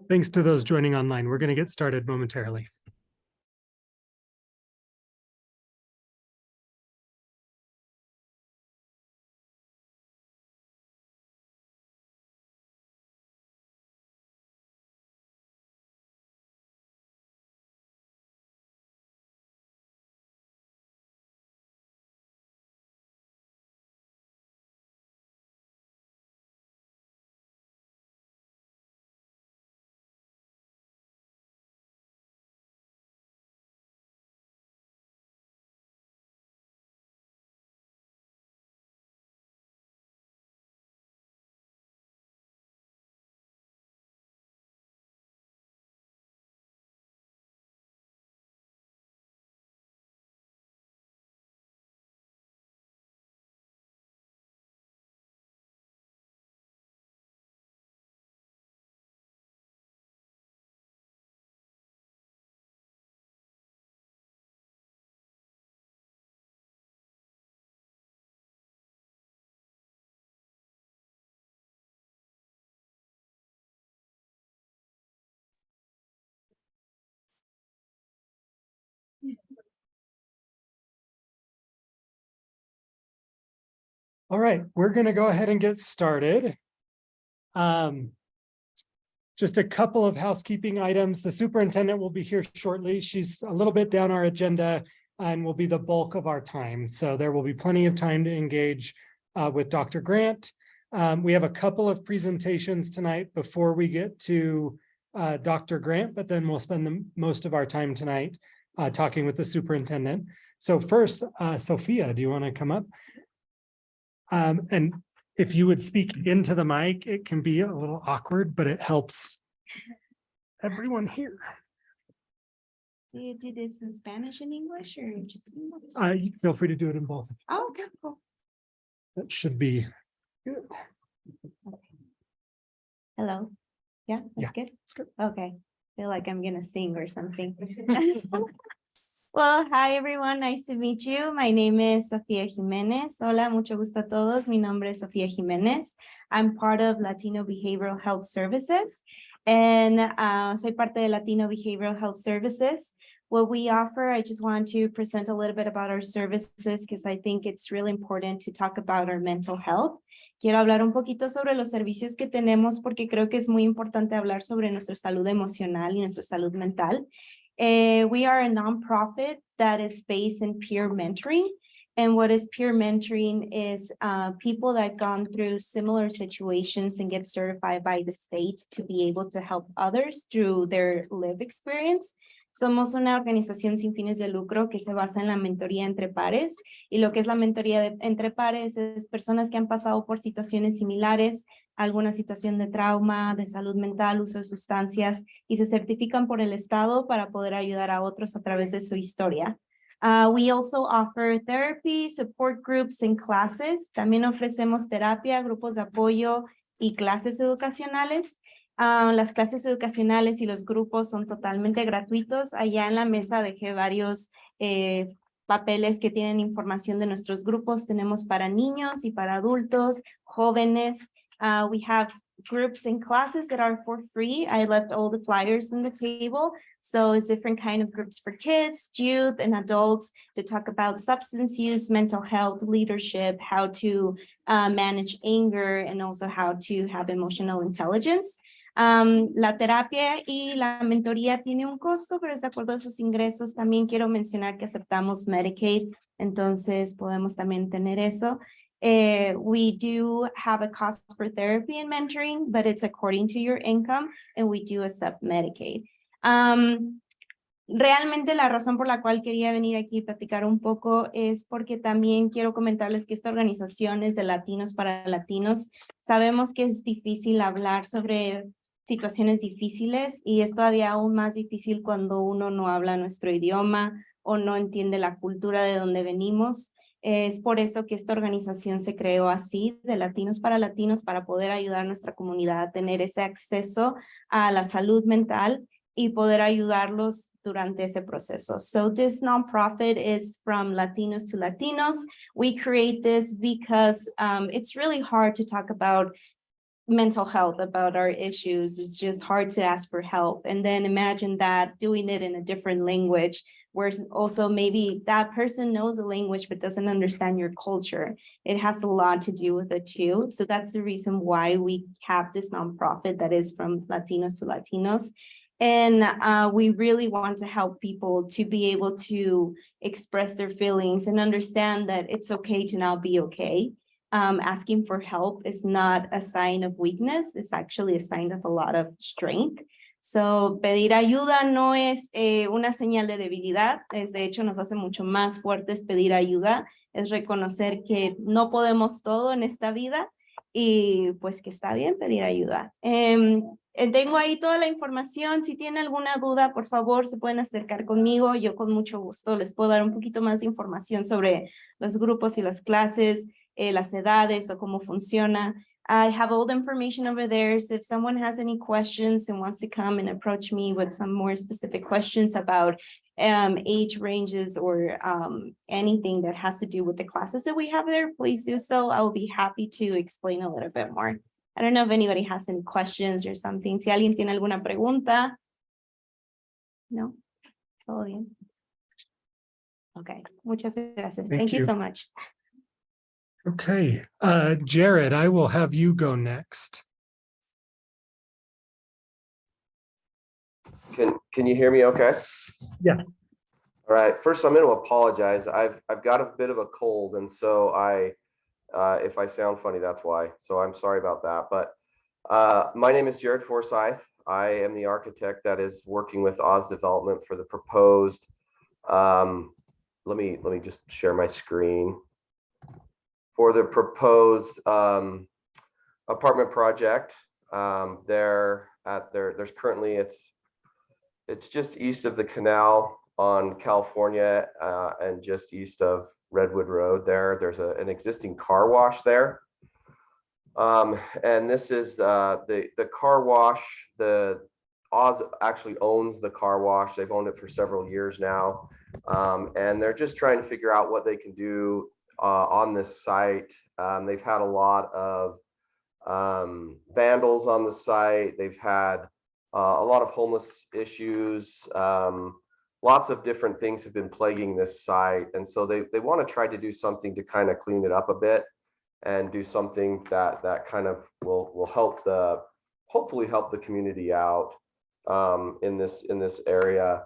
Thanks to those joining online. We're going to get started momentarily. All right, we're going to go ahead and get started. Just a couple of housekeeping items. The superintendent will be here shortly. She's a little bit down our agenda and will be the bulk of our time. So there will be plenty of time to engage with Dr. Grant. We have a couple of presentations tonight before we get to Dr. Grant, but then we'll spend most of our time tonight talking with the superintendent. So first, Sophia, do you want to come up? And if you would speak into the mic, it can be a little awkward, but it helps everyone hear. Do you do this in Spanish and English or just English? Feel free to do it in both. Oh, okay, cool. That should be good. Okay. Hello. Yeah, that's good. That's good. Okay. Feel like I'm gonna sing or something. Well, hi everyone, nice to meet you. My name is Sofia Jimenez. Hola, mucho gusto a todos. Mi nombre es Sofia Jimenez. I'm part of Latino Behavioral Health Services and soy parte de Latino Behavioral Health Services. What we offer, I just want to present a little bit about our services because I think it's really important to talk about our mental health. Quiero hablar un poquito sobre los servicios que tenemos porque creo que es muy importante hablar sobre nuestra salud emocional y nuestra salud mental. We are a nonprofit that is based in peer mentoring. And what is peer mentoring is people that have gone through similar situations and get certified by the state to be able to help others through their lived experience. Somos una organización sin fines de lucro que se basa en la mentoría entre pares. Y lo que es la mentoría entre pares es personas que han pasado por situaciones similares, alguna situación de trauma, de salud mental, uso de sustancias, y se certifican por el Estado para poder ayudar a otros a través de su historia. We also offer therapy, support groups, and classes. También ofrecemos terapia, grupos de apoyo y clases educacionales. Las clases educacionales y los grupos son totalmente gratuitos. Allá en la mesa dejé varios papeles que tienen información de nuestros grupos. Tenemos para niños y para adultos, jóvenes. We have groups and classes that are for free. I left all the flyers on the table. So it's different kind of groups for kids, youth, and adults to talk about substance use, mental health, leadership, how to manage anger, and also how to have emotional intelligence. La terapia y la mentoría tiene un costo, pero es de acuerdo a sus ingresos. También quiero mencionar que aceptamos Medicaid, entonces podemos también tener eso. We do have a cost for therapy and mentoring, but it's according to your income, and we do accept Medicaid. Realmente la razón por la cual quería venir aquí y platicar un poco es porque también quiero comentarles que esta organización es de Latinos para Latinos. Sabemos que es difícil hablar sobre situaciones difíciles y es todavía aún más difícil cuando uno no habla nuestro idioma o no entiende la cultura de donde venimos. Es por eso que esta organización se creó así, de Latinos, para poder ayudar a nuestra comunidad a tener ese acceso a la salud mental y poder ayudarlos durante ese proceso. So this nonprofit is from Latinos to Latinos. We create this because it's really hard to talk about mental health, about our issues. It's just hard to ask for help. And then imagine that doing it in a different language, where also maybe that person knows the language but doesn't understand your culture. It has a lot to do with it too. So that's the reason why we have this nonprofit that is from Latinos to Latinos. And we really want to help people to be able to express their feelings and understand that it's okay to not be okay. Asking for help is not a sign of weakness, it's actually a sign of a lot of strength. So, pedir ayuda no es una señal de debilidad, es de hecho nos hace mucho más fuertes pedir ayuda, es reconocer que no podemos todo en esta vida y pues que está bien pedir ayuda. Tengo ahí toda la información, si tienen alguna duda, por favor, se pueden acercar conmigo, yo con mucho gusto les puedo dar un poquito más de información sobre los grupos y las clases, las edades o cómo funciona. I have all the information over there, so if someone has any questions and wants to come and approach me with some more specific questions about age ranges or anything that has to do with the classes that we have there, please do so. I will be happy to explain a little bit more. I don't know if anybody has any questions or something. Si alguien tiene alguna pregunta. No? Todo bien. Okay, muchas gracias. Thank you so much. Okay, Jared, I will have you go next. Can you hear me okay? Yeah. All right, first I'm going to apologize. I've got a bit of a cold, and so if I sound funny, that's why. So I'm sorry about that. But my name is Jared Forsyth. I am the architect that is working with Oz Development for the proposed. Let me just share my screen. For the proposed apartment project, there's currently it's just east of the canal on California and just east of Redwood Road. There's an existing car wash there, and this is the car wash. The Oz actually owns the car wash. They've owned it for several years now, and they're just trying to figure out what they can do on this site. They've had a lot of vandals on the site. They've had a lot of homeless issues. Lots of different things have been plaguing this site. And so they want to try to do something to kind of clean it up a bit and do something that kind of will help hopefully help the community out in this area.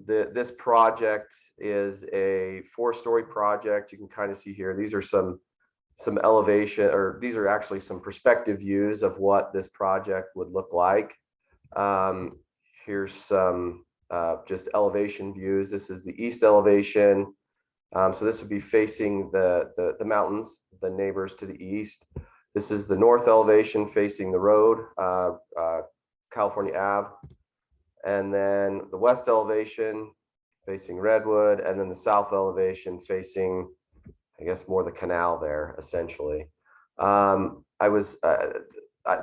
This project is a 4-story project. You can kind of see here, these are some elevation, or these are actually some perspective views of what this project would look like. Here's some just elevation views. This is the east elevation. So this would be facing the mountains, the neighbors to the east. This is the north elevation facing the road, California Ave. And then the west elevation facing Redwood, and then the south elevation facing, I guess, more the canal there, essentially.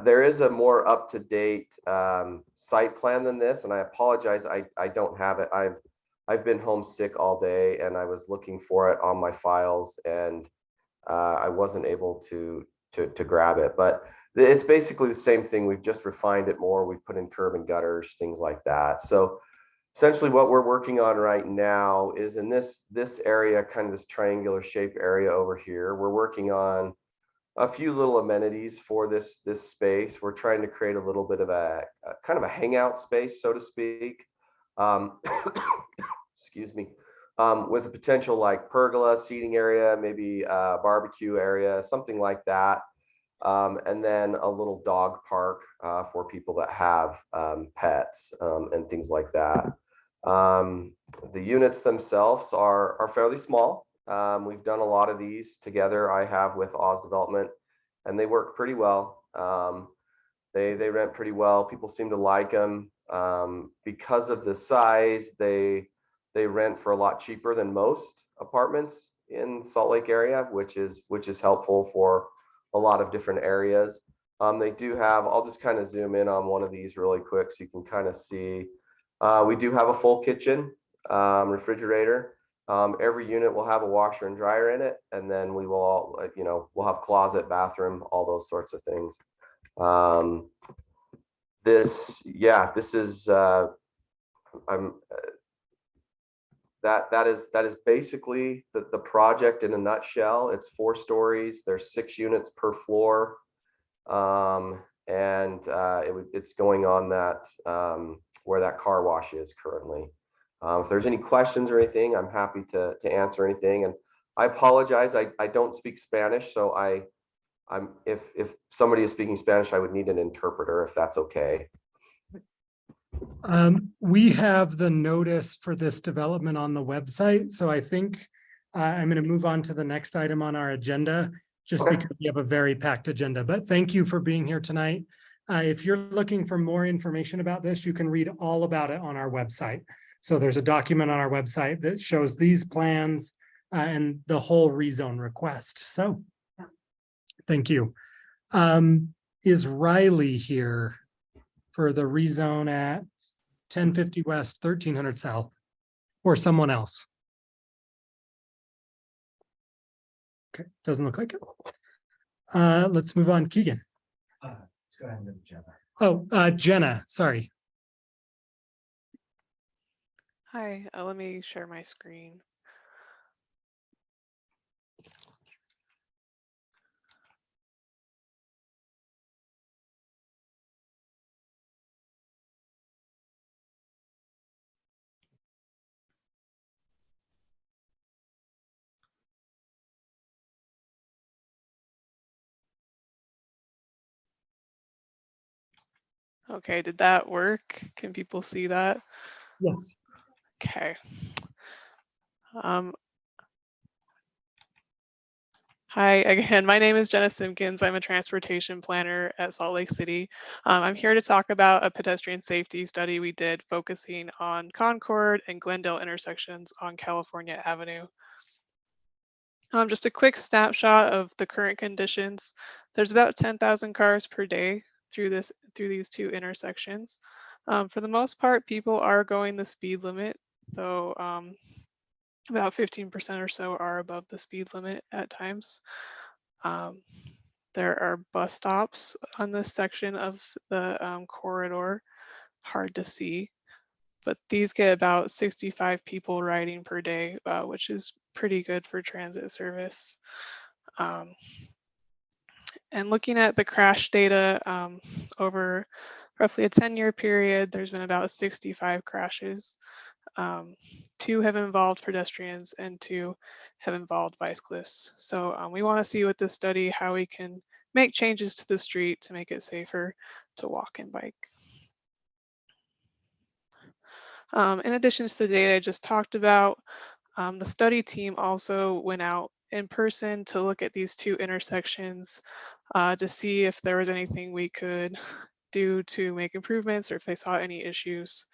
There is a more up-to-date site plan than this, and I apologize, I don't have it. I've been homesick all day, and I was looking for it on my files, and I wasn't able to grab it, but it's basically the same thing. We've just refined it more. We've put in curb and gutters, things like that. So essentially what we're working on right now is in this area, kind of this triangular shape area over here, we're working on a few little amenities for this space. We're trying to create a little bit of a kind of a hangout space, so to speak. Excuse me. With a potential like pergola seating area, maybe a barbecue area, something like that. And then a little dog park for people that have pets and things like that. The units themselves are fairly small. We've done a lot of these together. I have with Oz Development, and they work pretty well. They rent pretty well. People seem to like them because of the size. They rent for a lot cheaper than most apartments in Salt Lake area, which is helpful for a lot of different areas. They do have, I'll just kind of zoom in on one of these really quick so you can kind of see. We do have a full kitchen, refrigerator. Every unit will have a washer and dryer in it, and then we will all, we'll have closet, bathroom, all those sorts of things. This is, that is basically the project in a nutshell. It's 4 stories. There's 6 units per floor. It's going on that, where that car wash is currently. If there's any questions or anything, I'm happy to answer anything. And I apologize, I don't speak Spanish, so if somebody is speaking Spanish, I would need an interpreter, if that's okay. We have the notice for this development on the website, so I think I'm going to move on to the next item on our agenda, just Okay. because we have a very packed agenda. But thank you for being here tonight. If you're looking for more information about this, you can read all about it on our website. So there's a document on our website that shows these plans and the whole rezone request. So thank you. Is Riley here for the rezone at 1050 West, 1300 South, or someone else? Okay, doesn't look like it. Let's move on. Keegan. Let's go ahead and go to Jenna. Oh, Jenna, sorry. Hi, let me share my screen. Okay, did that work? Can people see that? Yes. Okay. Hi again, my name is Jenna Simpkins. I'm a transportation planner at Salt Lake City. I'm here to talk about a pedestrian safety study we did focusing on Concord and Glendale intersections on California Avenue. Just a quick snapshot of the current conditions. There's about 10,000 cars per day through these 2 intersections. For the most part, people are going the speed limit, though about 15% or so are above the speed limit at times. There are bus stops on this section of the corridor, hard to see, but these get about 65 people riding per day, which is pretty good for transit service. And looking at the crash data over roughly a 10-year period, there's been about 65 crashes. 2 have involved pedestrians and 2 have involved bicyclists. So we want to see with this study how we can make changes to the street to make it safer to walk and bike. In addition to the data I just talked about, the study team also went out in person to look at these 2 intersections to see if there was anything we could do to make improvements or if they saw any issues.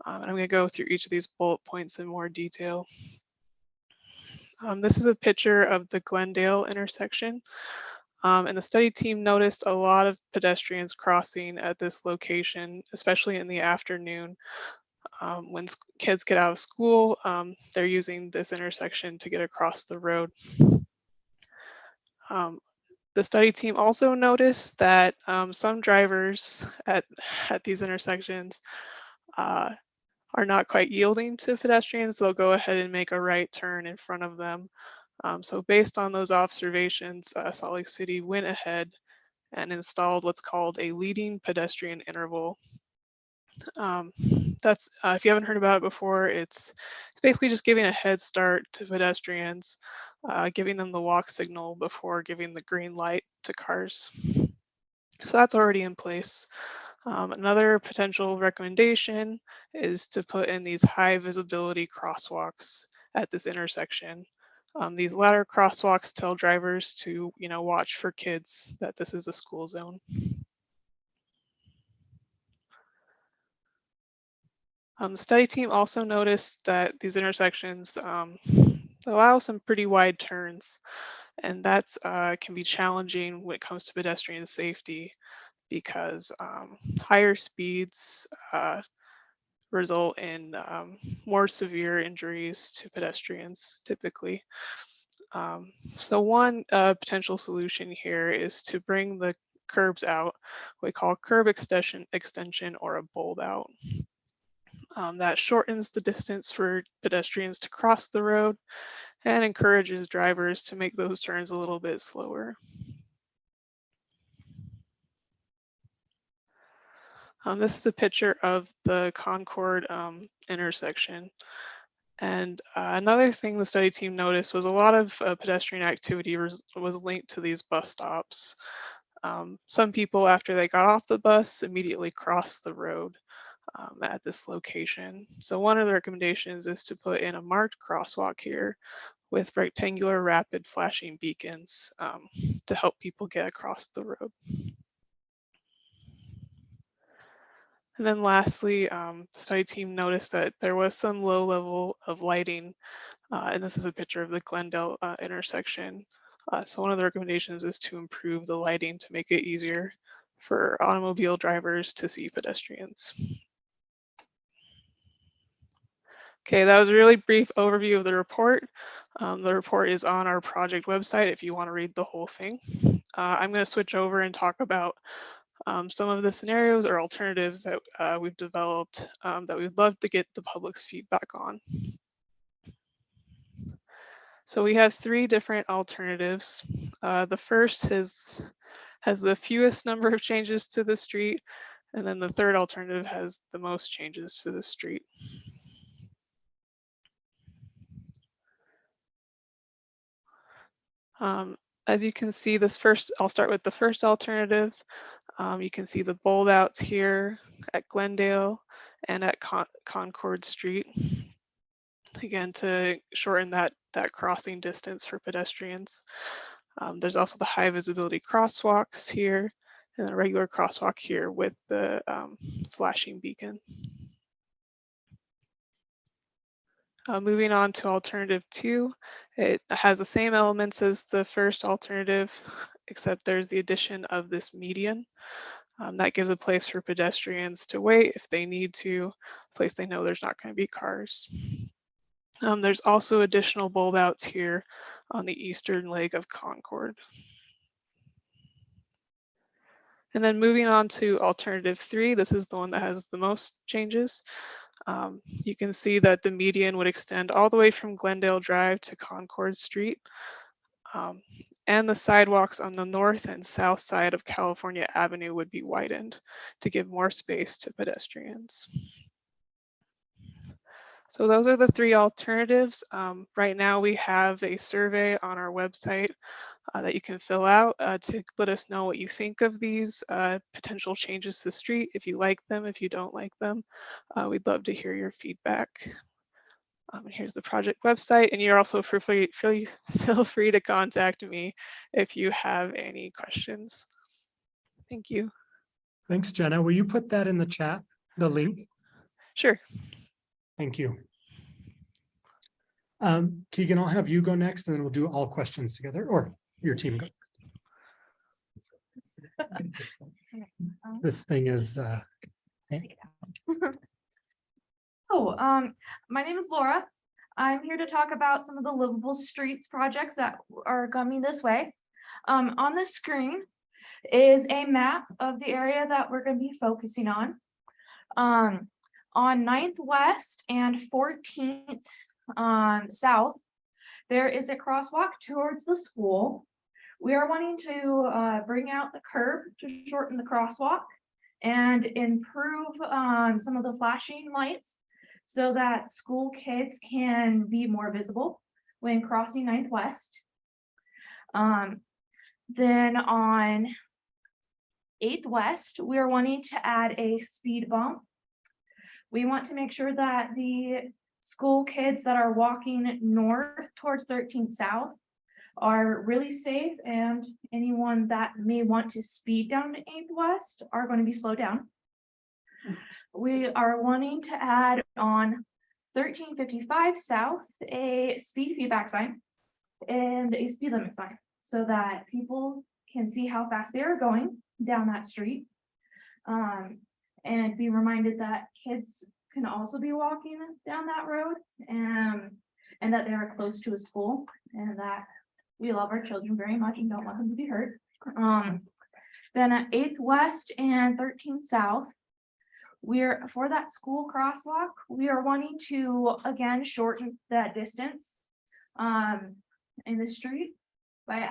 And I'm going to go through each of these bullet points in more detail. This is a picture of the Glendale intersection. And the study team noticed a lot of pedestrians crossing at this location, especially in the afternoon. When kids get out of school, they're using this intersection to get across the road. The study team also noticed that some drivers at these intersections are not quite yielding to pedestrians. They'll go ahead and make a right turn in front of them. So based on those observations, Salt Lake City went ahead and installed what's called a leading pedestrian interval. That's if you haven't heard about it before, it's basically just giving a head start to pedestrians, giving them the walk signal before giving the green light to cars. So that's already in place. Another potential recommendation is to put in these high visibility crosswalks at this intersection. These latter crosswalks tell drivers to, watch for kids, that this is a school zone. The study team also noticed that these intersections allow some pretty wide turns, and that's can be challenging when it comes to pedestrian safety because higher speeds result in more severe injuries to pedestrians typically. So one potential solution here is to bring the curbs out, what we call curb extension or a bulb out. That shortens the distance for pedestrians to cross the road and encourages drivers to make those turns a little bit slower. This is a picture of the Concord intersection. And another thing the study team noticed was a lot of pedestrian activity was linked to these bus stops. Some people, after they got off the bus, immediately crossed the road at this location. So one of the recommendations is to put in a marked crosswalk here with rectangular rapid flashing beacons to help people get across the road. And then lastly, the study team noticed that there was some low level of lighting, and this is a picture of the Glendale intersection. So one of the recommendations is to improve the lighting to make it easier for automobile drivers to see pedestrians. Okay, that was a really brief overview of the report. The report is on our project website if you want to read the whole thing. I'm going to switch over and talk about some of the scenarios or alternatives that we've developed that we'd love to get the public's feedback on. So we have 3 different alternatives. The first has the fewest number of changes to the street, and then the third alternative has the most changes to the street. As you can see, I'll start with the first alternative. You can see the bulb outs here at Glendale and at Concord Street. Again, to shorten that crossing distance for pedestrians. There's also the high visibility crosswalks here and a regular crosswalk here with the flashing beacon. Moving on to alternative 2, it has the same elements as the first alternative, except there's the addition of this median. That gives a place for pedestrians to wait if they need to, a place they know there's not going to be cars. There's also additional bulb outs here on the eastern leg of Concord. And then moving on to alternative 3, this is the one that has the most changes. You can see that the median would extend all the way from Glendale Drive to Concord Street. And the sidewalks on the north and south side of California Avenue would be widened to give more space to pedestrians. So those are the 3 alternatives. Right now we have a survey on our website that you can fill out to let us know what you think of these potential changes to the street, if you like them, if you don't like them. We'd love to hear your feedback. Here's the project website, and you're also feel free to contact me if you have any questions. Thank you. Thanks, Jenna. Will you put that in the chat, the link? Sure. Thank you. Keegan, I'll have you go next, and then we'll do all questions together, or your team go next. This thing is My name is Laura. I'm here to talk about some of the livable streets projects that are coming this way. On the screen is a map of the area that we're going to be focusing on. On 9th West and 14th South, there is a crosswalk towards the school. We are wanting to bring out the curb to shorten the crosswalk and improve some of the flashing lights so that school kids can be more visible when crossing 9th West. Then on 8th West, we are wanting to add a speed bump. We want to make sure that the school kids that are walking north towards 13th South are really safe, and anyone that may want to speed down to 8th West are going to be slowed down. We are wanting to add on 1355 South a speed feedback sign and a speed limit sign so that people can see how fast they are going down that street, and be reminded that kids can also be walking down that road, and that they are close to a school, and that we love our children very much and don't want them to be hurt. Then at 8th West and 13th South, we're, for that school crosswalk, we are wanting to, again, shorten that distance in the street by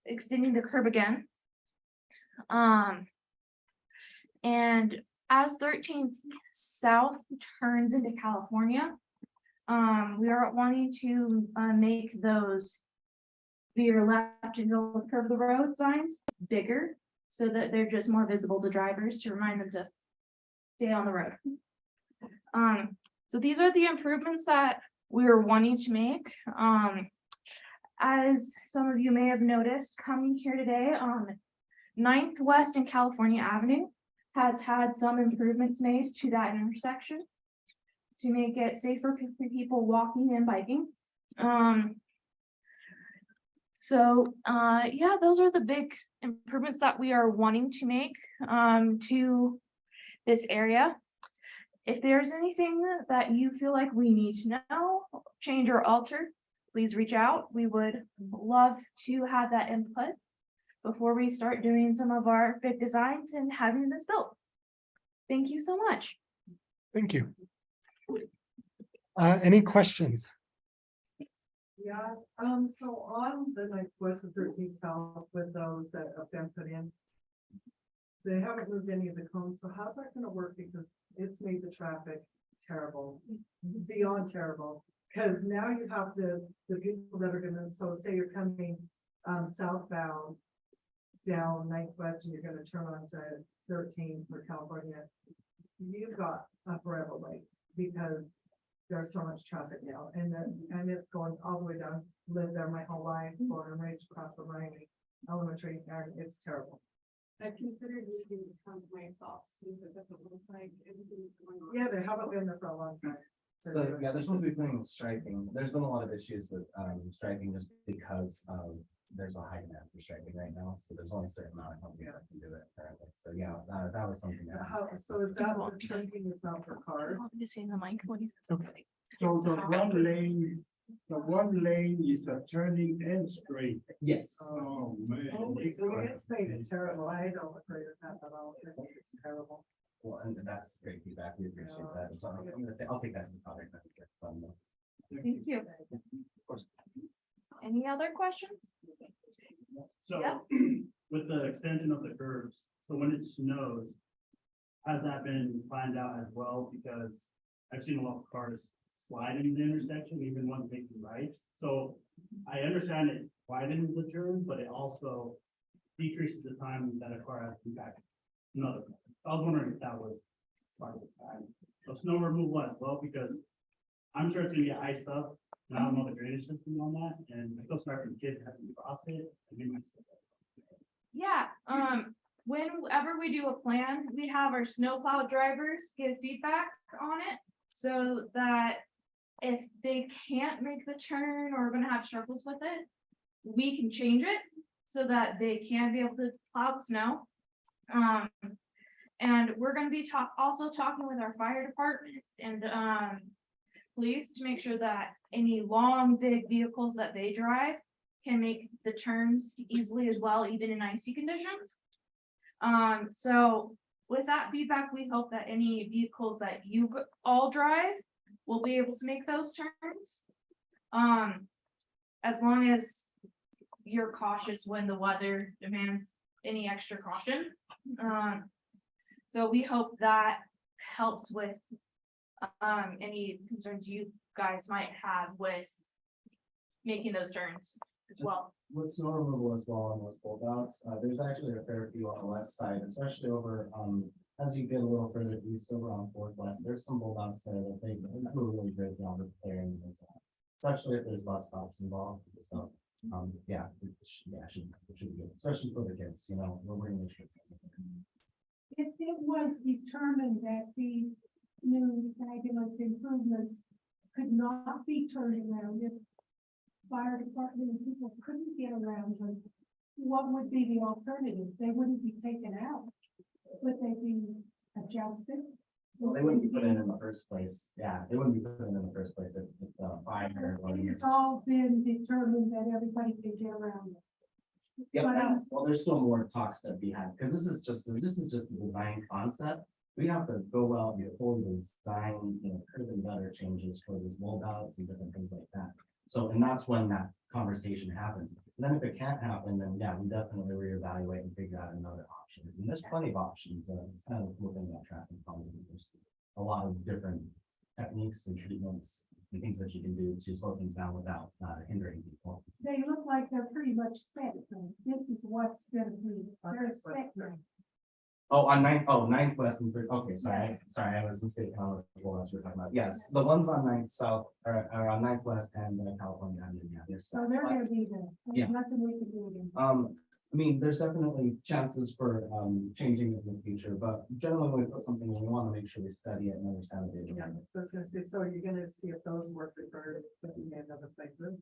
extending the curb again. And as 13th South turns into California, we are wanting to make those veer left and go curve the road signs bigger, so that they're just more visible to drivers, to remind them to stay on the road. So these are the improvements that we're wanting to make. As some of you may have noticed, coming here today on 9th West and California Avenue has had some improvements made to that intersection to make it safer for people walking and biking. Yeah, those are the big improvements that we are wanting to make to this area. If there's anything that you feel like we need to know, change or alter, please reach out. We would love to have that input before we start doing some of our big designs and having this built. Thank you so much. Thank you. Any questions? Yeah, so on the 9th West and 13th South with those that have been put in, they haven't moved any of the cones, so how's that gonna work? Because it's made the traffic terrible, beyond terrible. Because now you have to, the people that are gonna, so say you're coming southbound down 9th West and you're gonna turn onto 13 for California, you've got a forever wait because there's so much traffic now, and it's going all the way down. Lived there my whole life, born and raised across from Miami Elementary, and it's terrible. I've considered moving the cones myself, since it doesn't look like everything's going on. Yeah, they haven't been there for a long time. So, yeah, they're supposed to be putting striping. There's been a lot of issues with striping just because there's a high demand for striping right now. So there's only a certain amount of companies that can do it currently. So yeah, that was something that. So is that what striping is not for cars? Just saying the mic, what do you Okay. So the one lane is a turning and straight. Yes. Oh, man. It's made it terrible. I don't agree with that at all. I think it's terrible. Well, and that's great feedback. We appreciate that. So I'll take that to the project manager. Thank you. Any other questions? So Yeah. with the extension of the curbs, so when it snows, has that been planned out as well? Because I've seen a lot of cars slide in the intersection, even ones making rights. So I understand it widens the turn, but it also decreases the time that a car has to back another car. I was wondering if that was part of the plan. So snow removal as well, because I'm sure it's gonna get iced up. And I don't know the drainage system on that, and I feel sorry for the kids having to cross it. Yeah, whenever we do a plan, we have our snowplow drivers give feedback on it. So that if they can't make the turn or are gonna have struggles with it, we can change it so that they can be able to plow the snow. And we're gonna be also talking with our fire department and police to make sure that any long, big vehicles that they drive can make the turns easily as well, even in icy conditions. So with that feedback, we hope that any vehicles that you all drive will be able to make those turns. As long as you're cautious when the weather demands any extra caution. So we hope that helps with any concerns you guys might have with making those turns as well. With snow removal as well on those holdouts, there's actually a fair few on the west side, especially over, as you get a little further east over on 4th West, there's some holdouts there that they do a really great job of clearing those out. Especially if there's bus stops involved, so, yeah, it should be good, especially for the kids, you know, we're going to make sure. If it was determined that the new fabulous improvements could not be turned around, if fire department and people couldn't get around them, what would be the alternative? They wouldn't be taken out. Would they be adjusted? Well, they wouldn't be put in the first place. Yeah, they wouldn't be put in the first place if the fire. It's all been determined that everybody can get around it. Yeah, But, well, there's still more talks to be had, because this is just the design concept. We have to go out and fully design, curb and gutter changes for these mold outs and different things like that. So, and that's when that conversation happens. And then if it can't happen, then yeah, we definitely reevaluate and figure out another option. And there's plenty of options. It's kind of moving that traffic problems. There's a lot of different techniques and treatments and things that you can do to slow things down without hindering people. they look like they're pretty much set. So this is what's gonna be, they're set now. Oh, on Ninth West and Third, okay, sorry, I was mistaken on what else we were talking about. Yes, the ones on Ninth South are on Ninth West and California Avenue, yeah, they're set. So they're gonna be there. Yeah. There's nothing we can do with them. I mean, there's definitely chances for changing it in the future, but generally when we put something, in, we want to make sure we study it and understand the Yeah, data. I was gonna say, so you're gonna see if those work for putting in other places.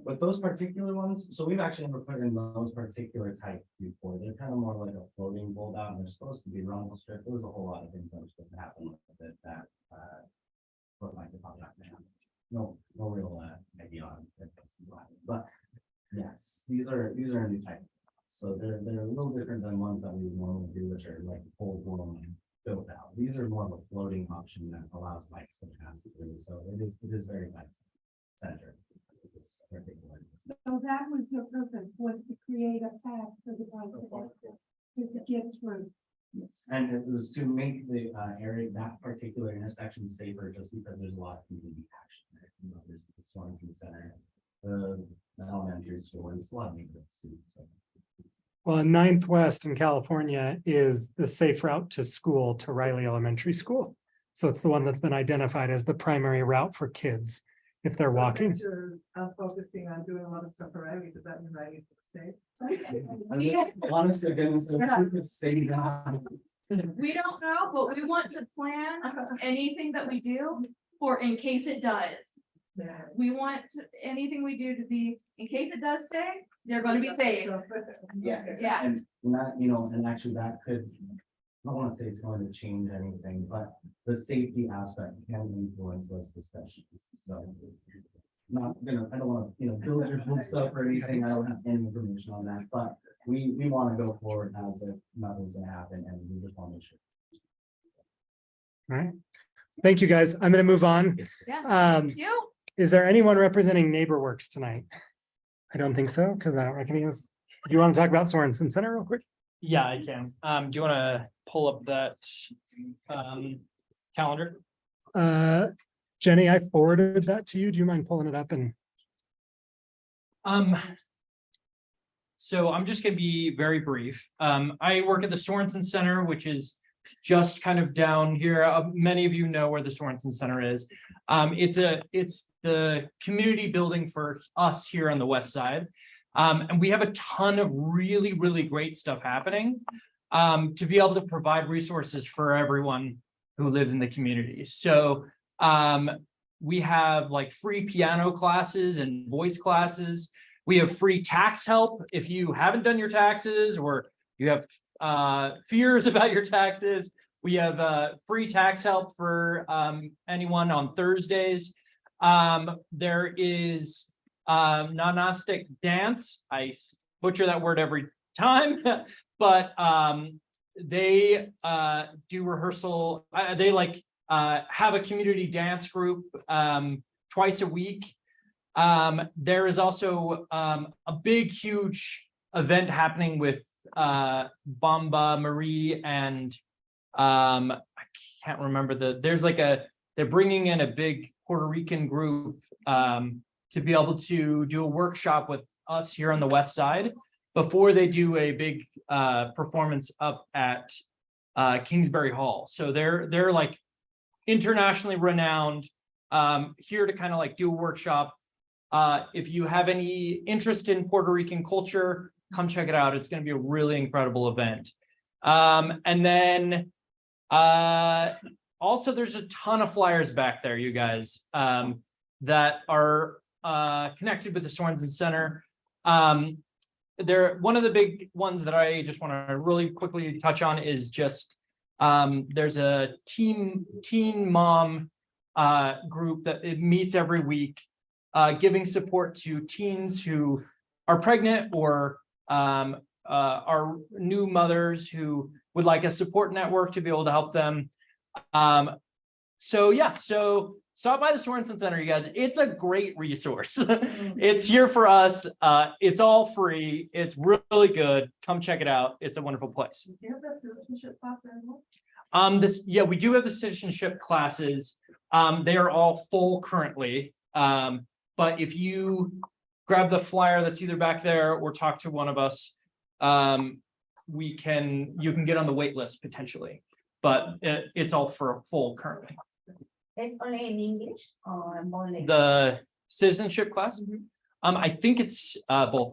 With those particular ones, so we've actually never put in those particular type before. They're kind of more like a floating bolt out, and they're supposed to be rumble strip. There was a whole lot of things that were supposed to happen with it that look like the probably not gonna happen. No real idea on it, but yes, these are a new type. So they're a little different than ones that we would normally do, which are like full blown built out. These are more of a floating option that allows bikes to pass through. So it is very bike centered. So that was the purpose, was to create a path for the bike to get through. Yes, and it was to make the area, that particular intersection safer, just because there's a lot of community action there. There's the Swanson Center, the elementary school, and it's a lot of neighborhoods too, so. Well, Ninth West in California is the safe route to school to Riley Elementary School. So it's the one that's been identified as the primary route for kids if they're So walking. since you're focusing on doing a lot of stuff already, does that mean Riley's safe? I mean, honestly, goodness, if you could say that. We don't know, but we want to plan anything that we do for in case it does. Yeah. We want anything we do to be, in case it does stay, they're gonna be safe. Yeah. Yeah. And that, and actually that could, I don't want to say it's going to change anything, but the safety aspect can influence those discussions. So not, I don't want to, build your hopes up or anything. I don't have any information on that, but we want to go forward as if nothing's going to happen and we just want to make sure. All right. Thank you, guys. I'm going to move on. Yeah, thank you. Is there anyone representing NeighborWorks tonight? I don't think so, because I don't recognize. Do you want to talk about Sorensen Center real quick? Yeah, I can. Do you want to pull up that calendar? Jenny, I forwarded that to you. Do you mind pulling it up and? So I'm just going to be very brief. I work at the Sorensen Center, which is just kind of down here. Many of you know where the Sorensen Center is. It's the community building for us here on the west side. And we have a ton of really, really great stuff happening to be able to provide resources for everyone who lives in the community. So we have like free piano classes and voice classes. We have free tax help if you haven't done your taxes or you have fears about your taxes. We have free tax help for anyone on Thursdays. There is non-gnostic dance. I butcher that word every time, but they do rehearsal. They have a community dance group twice a week. There is also a big, huge event happening with Bamba Marie and I can't remember they're bringing in a big Puerto Rican group to be able to do a workshop with us here on the west side before they do a big performance up at Kingsbury Hall. So they're like internationally renowned, here to kind of like do a workshop. If you have any interest in Puerto Rican culture, come check it out. It's going to be a really incredible event. And then also there's a ton of flyers back there, you guys, that are connected with the Sorensen Center. One of the big ones that I just want to really quickly touch on is just There's a teen mom group that it meets every week, giving support to teens who are pregnant or are new mothers who would like a support network to be able to help them. So yeah, so stop by the Sorensen Center, you guys. It's a great resource. It's here for us. It's all free. It's really good. Come check it out. It's a wonderful place. Do you have that citizenship class anymore? We do have the citizenship classes. They are all full currently. But if you grab the flyer that's either back there or talk to one of us, you can get on the wait list potentially, but it's all for full currently. It's only in English or only? The citizenship class, I think it's both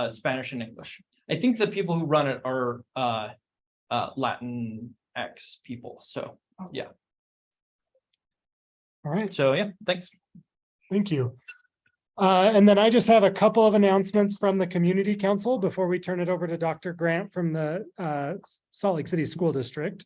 Spanish and English. I think the people who run it are Latin X people. So yeah. All right. So yeah, thanks. Thank you. And then I just have a couple of announcements from the Community Council before we turn it over to Dr. Grant from the Salt Lake City School District.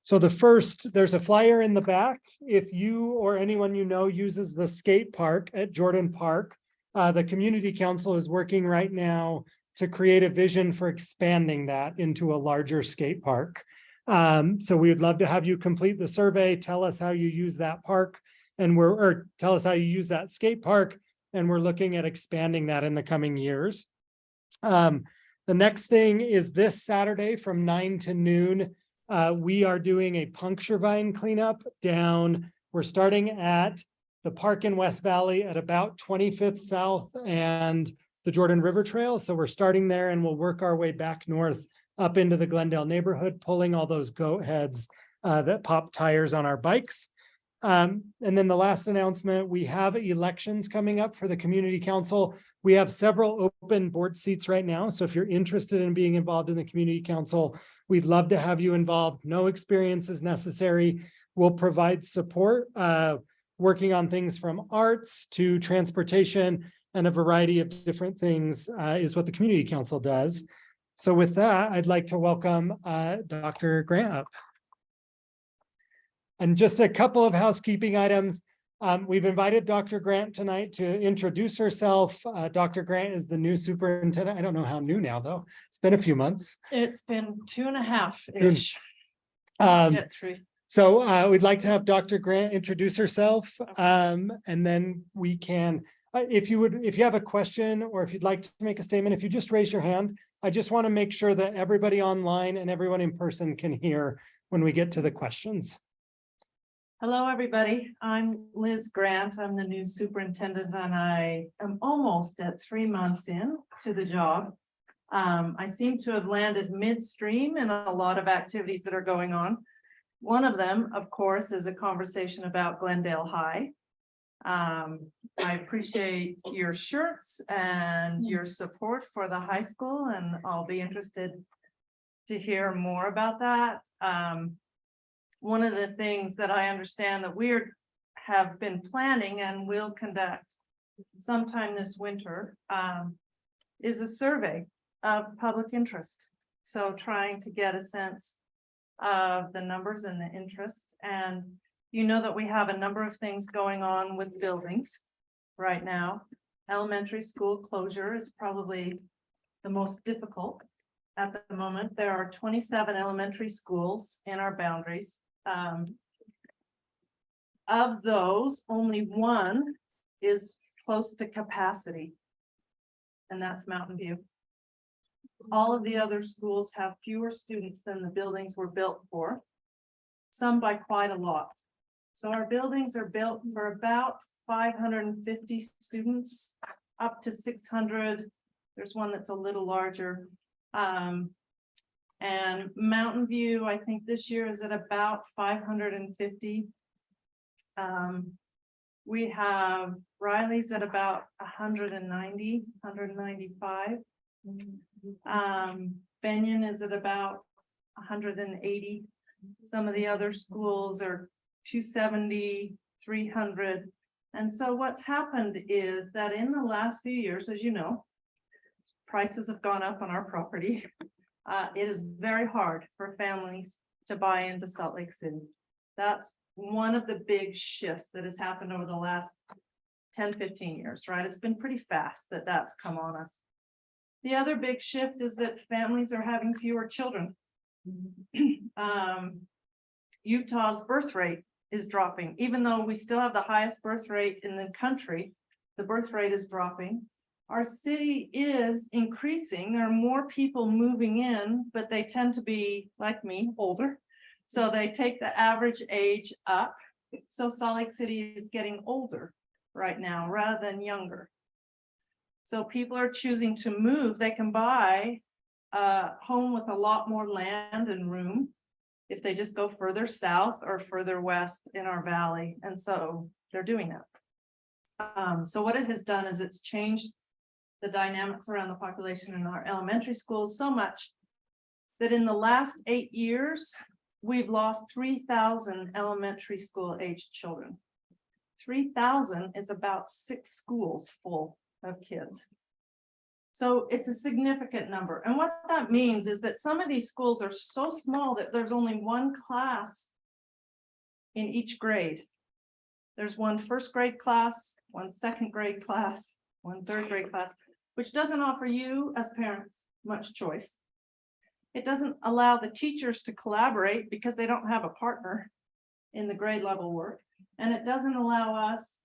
So the first, there's a flyer in the back. If you or anyone you know uses the skate park at Jordan Park, the Community Council is working right now to create a vision for expanding that into a larger skate park. So we would love to have you complete the survey, tell us how you use that park, or tell us how you use that skate park, and we're looking at expanding that in the coming years. The next thing is this Saturday from 9 to noon. We are doing a puncture vine cleanup down. We're starting at the park in West Valley at about 25th South and the Jordan River Trail. So we're starting there and we'll work our way back north up into the Glendale neighborhood, pulling all those goat heads that pop tires on our bikes. And then the last announcement, we have elections coming up for the Community Council. We have several open board seats right now. So if you're interested in being involved in the Community Council, we'd love to have you involved. No experience is necessary. We'll provide support, working on things from arts to transportation, and a variety of different things is what the Community Council does. So with that, I'd like to welcome Dr. Grant up. And just a couple of housekeeping items. We've invited Dr. Grant tonight to introduce herself. Dr. Grant is the new superintendent. I don't know how new now, though. It's been a few months. It's been 2.5-ish. So we'd like to have Dr. Grant introduce herself, and then we can, if you have a question or if you'd like to make a statement, if you just raise your hand. I just want to make sure that everybody online and everyone in person can hear when we get to the questions. Hello, everybody. I'm Liz Grant. I'm the new superintendent, and I am almost at 3 months in to the job. I seem to have landed midstream in a lot of activities that are going on. One of them, of course, is a conversation about Glendale High. I appreciate your shirts and your support for the high school, and I'll be interested to hear more about that. One of the things that I understand that we have been planning and will conduct sometime this winter is a survey of public interest. So trying to get a sense of the numbers and the interest. And you know that we have a number of things going on with buildings right now. Elementary school closure is probably the most difficult at the moment. There are 27 elementary schools in our boundaries. Of those, only one is close to capacity, and that's Mountain View. All of the other schools have fewer students than the buildings were built for, some by quite a lot. So our buildings are built for about 550 students, up to 600. There's one that's a little larger. And Mountain View, I think this year is at about 550. We have Riley's at about 190, 195. Benyon is at about 180. Some of the other schools are 270, 300. And so what's happened is that in the last few years, as you know, prices have gone up on our property. It is very hard for families to buy into Salt Lake City. That's one of the big shifts that has happened over the last 10, 15 years, right? It's been pretty fast that that's come on us. The other big shift is that families are having fewer children. Utah's birth rate is dropping, even though we still have the highest birth rate in the country. The birth rate is dropping. Our city is increasing. There are more people moving in, but they tend to be, like me, older. So they take the average age up. So Salt Lake City is getting older right now rather than younger. So people are choosing to move. They can buy a home with a lot more land and room if they just go further south or further west in our valley. And so they're doing that. So what it has done is it's changed the dynamics around the population in our elementary schools so much that in the last 8 years, we've lost 3,000 elementary school aged children. 3,000 is about 6 schools full of kids. So it's a significant number. And what that means is that some of these schools are so small that there's only one class in each grade. There's one first grade class, one second grade class, one third grade class, which doesn't offer you as parents much choice. It doesn't allow the teachers to collaborate because they don't have a partner in the grade level work. And it doesn't allow us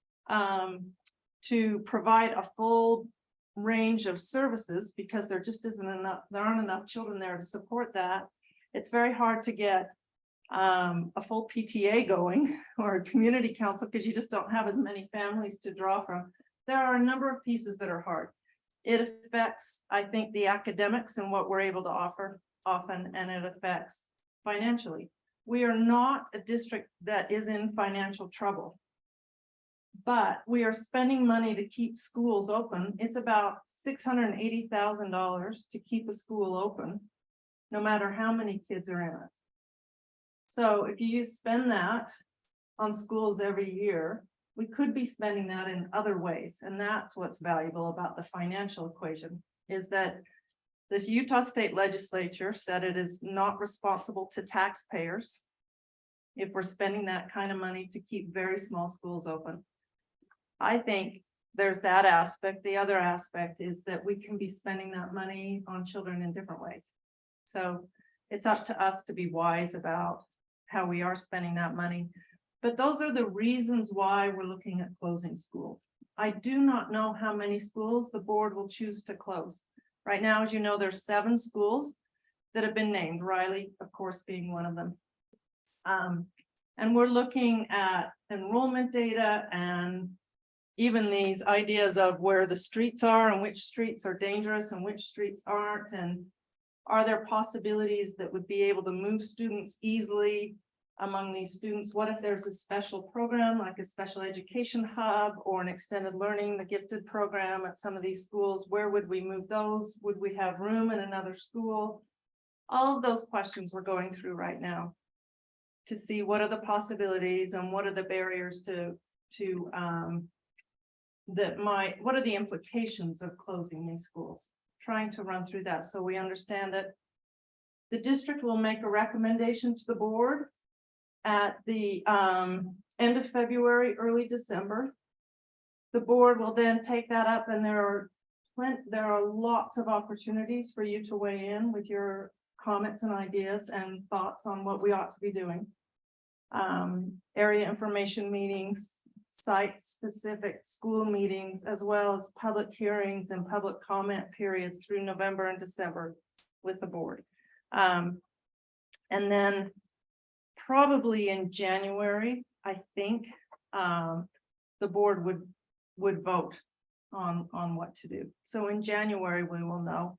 to provide a full range of services because there just isn't enough, there aren't enough children there to support that. It's very hard to get a full PTA going or a community council because you just don't have as many families to draw from. There are a number of pieces that are hard. It affects, I think, the academics and what we're able to offer often, and it affects financially. We are not a district that is in financial trouble, but we are spending money to keep schools open. It's about $680,000 to keep a school open, no matter how many kids are in it. So if you spend that on schools every year, we could be spending that in other ways. And that's what's valuable about the financial equation, is that this Utah State Legislature said it is not responsible to taxpayers if we're spending that kind of money to keep very small schools open. I think there's that aspect. The other aspect is that we can be spending that money on children in different ways. So it's up to us to be wise about how we are spending that money. But those are the reasons why we're looking at closing schools. I do not know how many schools the board will choose to close. Right now, as you know, there's 7 schools that have been named, Riley, of course, being one of them. And we're looking at enrollment data and even these ideas of where the streets are and which streets are dangerous and which streets aren't. And are there possibilities that would be able to move students easily among these students? What if there's a special program like a special education hub or an extended learning, the gifted program at some of these schools? Where would we move those? Would we have room in another school? All of those questions we're going through right now to see what are the possibilities and what are the barriers what are the implications of closing these schools? Trying to run through that so we understand it. The district will make a recommendation to the board at the end of February, early December. The board will then take that up, and there are lots of opportunities for you to weigh in with your comments and ideas and thoughts on what we ought to be doing. Area information meetings, site-specific school meetings, as well as public hearings and public comment periods through November and December with the board. And then probably in January, I think the board would vote on what to do. So in January, we will know.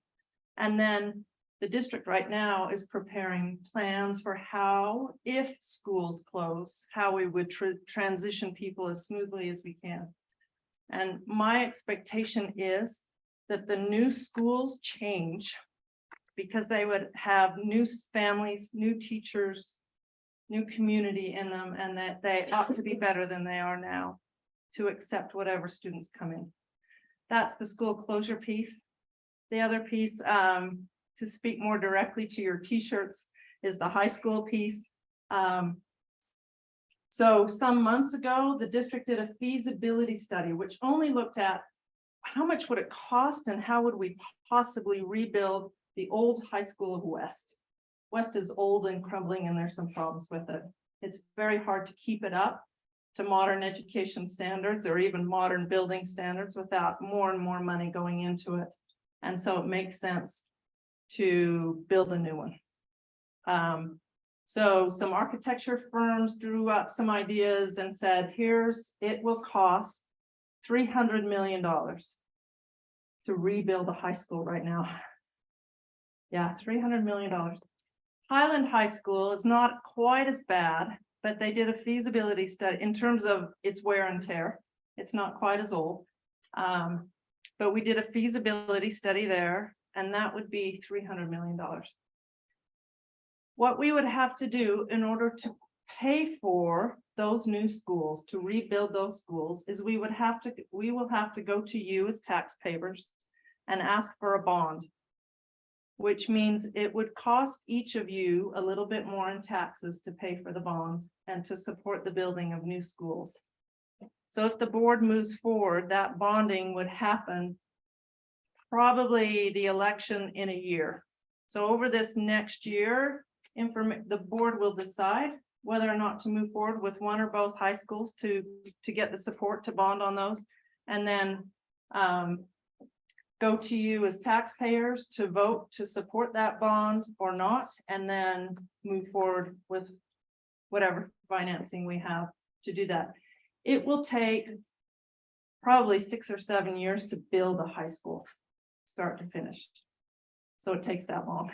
And then the district right now is preparing plans for how, if schools close, how we would transition people as smoothly as we can. And my expectation is that the new schools change because they would have new families, new teachers, new community in them, and that they ought to be better than they are now to accept whatever students come in. That's the school closure piece. The other piece, to speak more directly to your t-shirts is the high school piece. So some months ago, the district did a feasibility study, which only looked at how much would it cost and how would we possibly rebuild the old high school of West. West is old and crumbling and there's some problems with it. It's very hard to keep it up to modern education standards or even modern building standards without more and more money going into it. And so it makes sense to build a new one. So some architecture firms drew up some ideas and said, it will cost $300 million to rebuild a high school right now. Yeah, $300 million. Highland High School is not quite as bad, but they did a feasibility study in terms of its wear and tear. It's not quite as old. But we did a feasibility study there, and that would be $300 million. What we would have to do in order to pay for those new schools, to rebuild those schools, is we will have to go to you as taxpayers and ask for a bond, which means it would cost each of you a little bit more in taxes to pay for the bond and to support the building of new schools. So if the board moves forward, that bonding would happen probably the election in a year. So over this next year, the board will decide whether or not to move forward with one or both high schools to get the support to bond on those, and then go to you as taxpayers to vote to support that bond or not, and then move forward with whatever financing we have to do that. It will take probably 6 or 7 years to build a high school, start to finish. So it takes that long.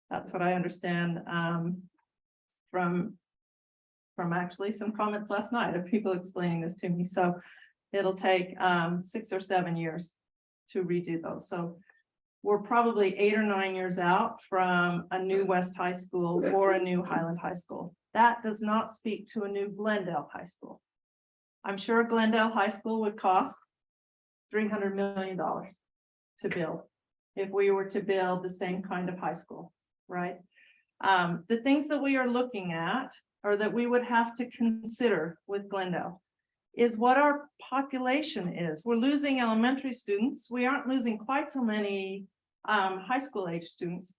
That's what I understand from actually some comments last night of people explaining this to me. So it'll take 6 or 7 years to redo those. So we're probably 8 or 9 years out from a new West High School or a new Highland High School. That does not speak to a new Glendale High School. I'm sure Glendale High School would cost $300 million to build if we were to build the same kind of high school, right? The things that we are looking at, or that we would have to consider with Glendale, is what our population is. We're losing elementary students. We aren't losing quite so many high school age students,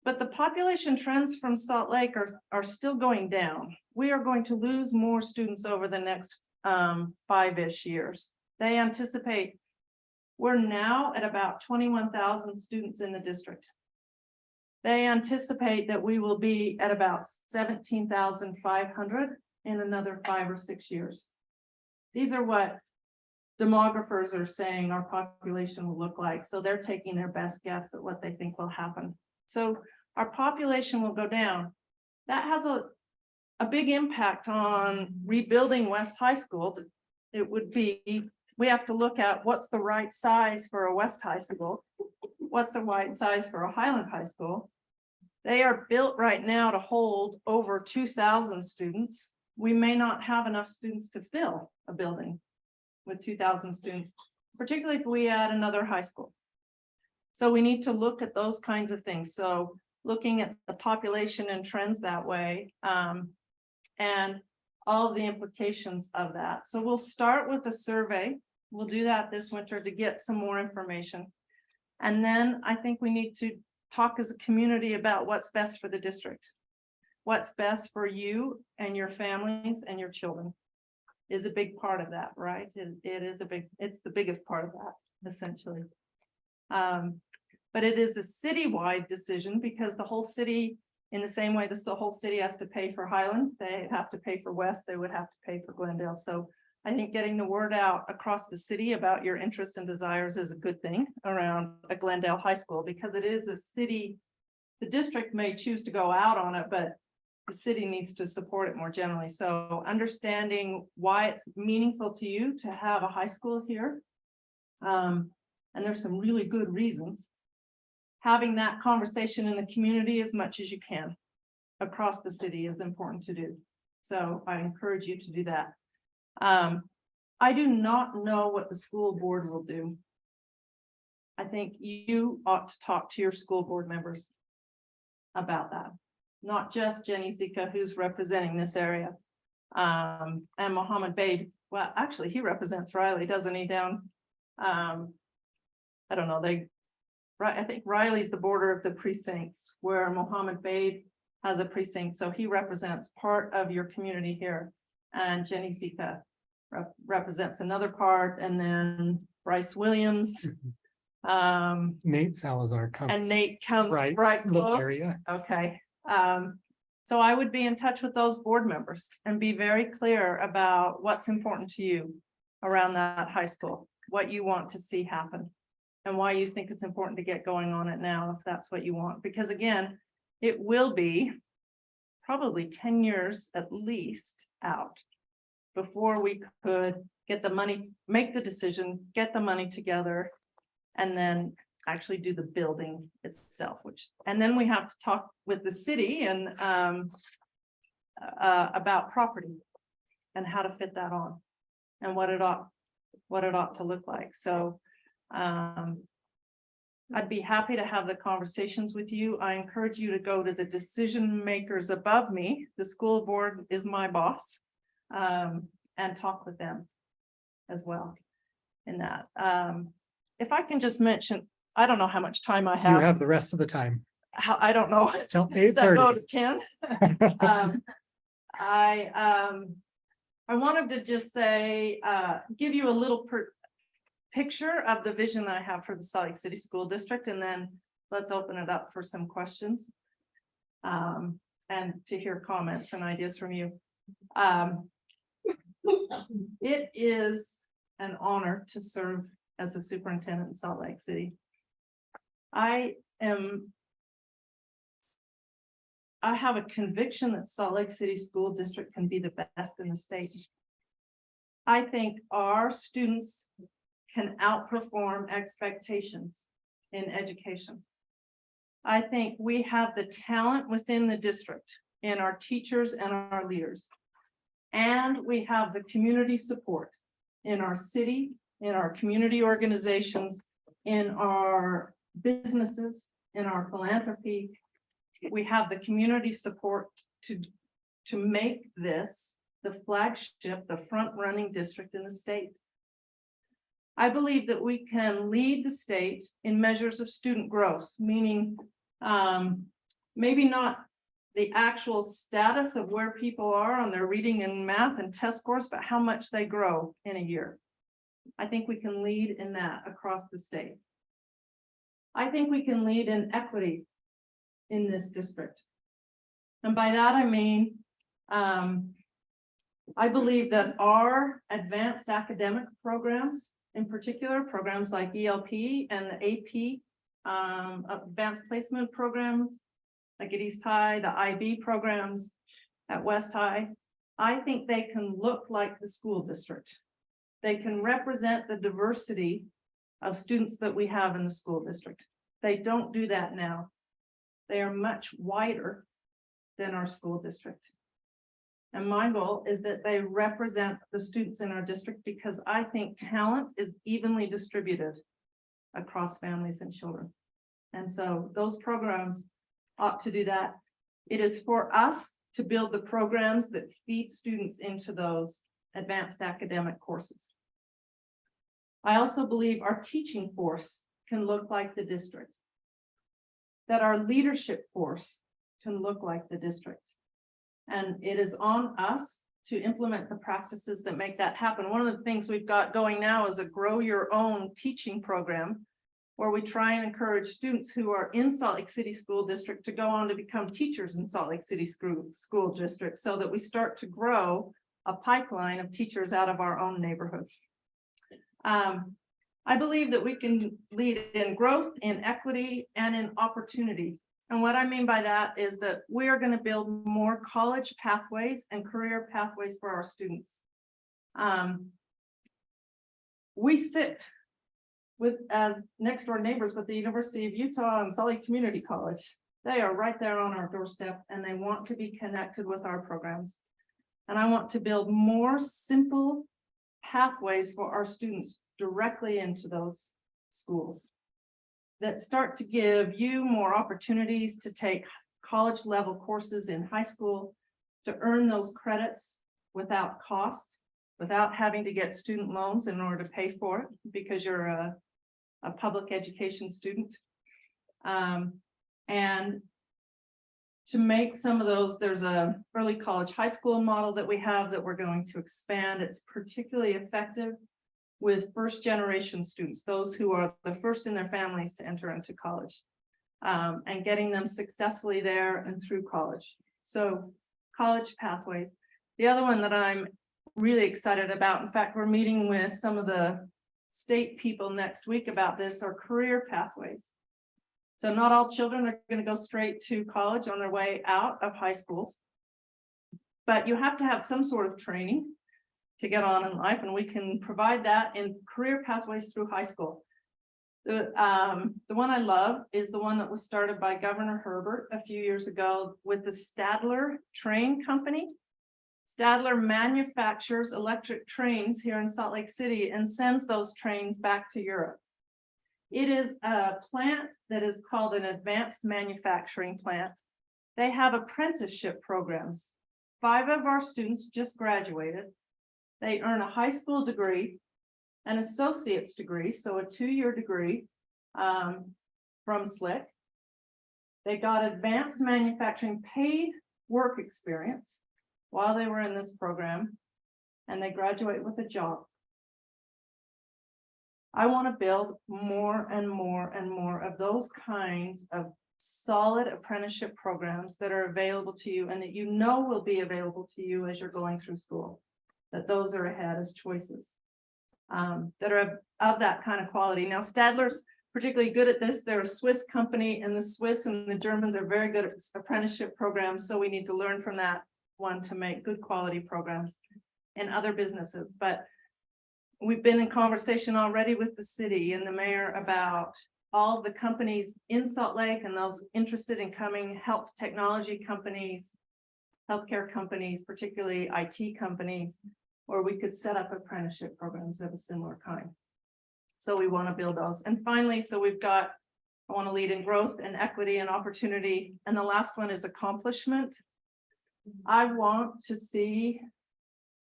but the population trends from Salt Lake are still going down. We are going to lose more students over the next 5-ish years. They anticipate we're now at about 21,000 students in the district. They anticipate that we will be at about 17,500 in another 5 or 6 years. These are what demographers are saying our population will look like. So they're taking their best guess at what they think will happen. So our population will go down. That has a big impact on rebuilding West High School. It would be, we have to look at what's the right size for a West High School. What's the right size for a Highland High School? They are built right now to hold over 2,000 students. We may not have enough students to fill a building with 2,000 students, particularly if we add another high school. So we need to look at those kinds of things. So looking at the population and trends that way, and all of the implications of that. So we'll start with a survey. We'll do that this winter to get some more information. And then I think we need to talk as a community about what's best for the district. What's best for you and your families and your children is a big part of that, right? It's the biggest part of that, essentially. But it is a citywide decision because the whole city, in the same way the whole city has to pay for Highland, they have to pay for West, they would have to pay for Glendale. So I think getting the word out across the city about your interests and desires is a good thing around a Glendale High School, because it is a city. The district may choose to go out on it, but the city needs to support it more generally. So understanding why it's meaningful to you to have a high school here. And there's some really good reasons. Having that conversation in the community as much as you can across the city is important to do. So I encourage you to do that. I do not know what the school board will do. I think you ought to talk to your school board members about that. Not just Jenny Zika, who's representing this area. And Mohammed Bade, well, actually, he represents Riley, doesn't he, down? I don't know, I think Riley's the border of the precincts where Mohammed Bade has a precinct, so he represents part of your community here. And Jenny Zika represents another part, and then Bryce Williams. Nate Salazar comes. And Nate comes right close. area. Okay. So I would be in touch with those board members and be very clear about what's important to you around that high school, what you want to see happen, and why you think it's important to get going on it now, if that's what you want. Because again, it will be probably 10 years at least out before we could get the money, make the decision, get the money together, and then actually do the building itself, and then we have to talk with the city and about property and how to fit that on and what it ought to look like. So I'd be happy to have the conversations with you. I encourage you to go to the decision makers above me. The school board is my boss, and talk with them as well in that. If I can just mention, I don't know how much time I You have. have the rest of the time. I don't know. Till Does that go 8:30. to 10? I wanted to just say, give you a little picture of the vision that I have for the Salt Lake City School District, and then let's open it up for some questions. And to hear comments and ideas from you. It is an honor to serve as a superintendent in Salt Lake City. I have a conviction that Salt Lake City School District can be the best in the state. I think our students can outperform expectations in education. I think we have the talent within the district in our teachers and our leaders. And we have the community support in our city, in our community organizations, in our businesses, in our philanthropy. We have the community support to make this the flagship, the front-running district in the state. I believe that we can lead the state in measures of student growth, meaning maybe not the actual status of where people are on their reading and math and test scores, but how much they grow in a year. I think we can lead in that across the state. I think we can lead in equity in this district. And by that, I mean, I believe that our advanced academic programs, in particular, programs like ELP and the AP, advanced placement programs, like at East High, the IB programs at West High, I think they can look like the school district. They can represent the diversity of students that we have in the school district. They don't do that now. They are much wider than our school district. And my goal is that they represent the students in our district, because I think talent is evenly distributed across families and children. And so those programs ought to do that. It is for us to build the programs that feed students into those advanced academic courses. I also believe our teaching force can look like the district, that our leadership force can look like the district. And it is on us to implement the practices that make that happen. One of the things we've got going now is a grow your own teaching program, where we try and encourage students who are in Salt Lake City School District to go on to become teachers in Salt Lake City School District, so that we start to grow a pipeline of teachers out of our own neighborhoods. I believe that we can lead in growth, in equity, and in opportunity. And what I mean by that is that we are going to build more college pathways and career pathways for our students. We sit as next door neighbors with the University of Utah and Salt Lake Community College. They are right there on our doorstep, and they want to be connected with our programs. And I want to build more simple pathways for our students directly into those schools. that start to give you more opportunities to take college level courses in high school, to earn those credits without cost, without having to get student loans in order to pay for it because you're a public education student. And to make some of those, there's a early college high school model that we have that we're going to expand. It's particularly effective with first generation students, those who are the first in their families to enter into college, and getting them successfully there and through college. So college pathways. The other one that I'm really excited about, in fact, we're meeting with some of the state people next week about this, are career pathways. So not all children are going to go straight to college on their way out of high schools, but you have to have some sort of training to get on in life, and we can provide that in career pathways through high school. The one I love is the one that was started by Governor Herbert a few years ago with the Stadler Train Company. Stadler manufactures electric trains here in Salt Lake City and sends those trains back to Europe. It is a plant that is called an advanced manufacturing plant. They have apprenticeship programs. 5 of our students just graduated. They earn a high school degree, an associate's degree, so a 2-year degree from SLIC. They got advanced manufacturing paid work experience while they were in this program, and they graduate with a job. I want to build more and more and more of those kinds of solid apprenticeship programs that are available to you and that you know will be available to you as you're going through school, that those are ahead as choices that are of that kind of quality. Now, Stadler's particularly good at this. They're a Swiss company, and the Swiss and the Germans are very good at apprenticeship programs, so we need to learn from that one to make good quality programs in other businesses. But we've been in conversation already with the city and the mayor about all of the companies in Salt Lake and those interested in coming, health technology companies, healthcare companies, particularly IT companies, or we could set up apprenticeship programs of a similar kind. So we want to build those. And finally, so we've got, I want to lead in growth and equity and opportunity. And the last one is accomplishment. I want to see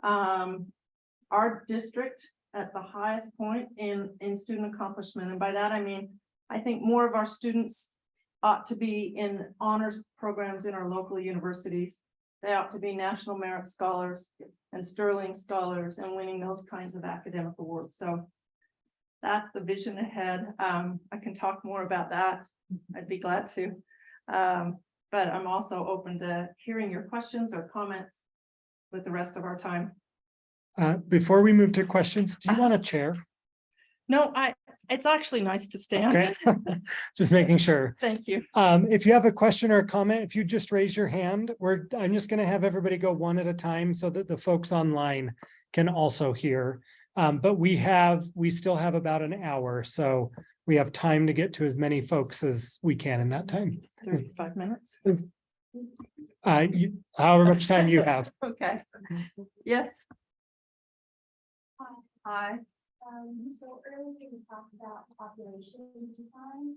our district at the highest point in student accomplishment. And by that, I mean, I think more of our students ought to be in honors programs in our local universities. They ought to be National Merit Scholars and Sterling Scholars and winning those kinds of academic awards. So that's the vision ahead. I can talk more about that. I'd be glad to. But I'm also open to hearing your questions or comments with the rest of our time. Before we move to questions, do you want a chair? No, it's actually nice to stand. Okay, just making sure. Thank you. If you have a question or a comment, if you just raise your hand, I'm just going to have everybody go one at a time so that the folks online can also hear. But we still have about an hour, so we have time to get to as many folks as we can in that time. 35 minutes. However much time you have. Okay. Yes. Hi. So earlier we talked about population decline,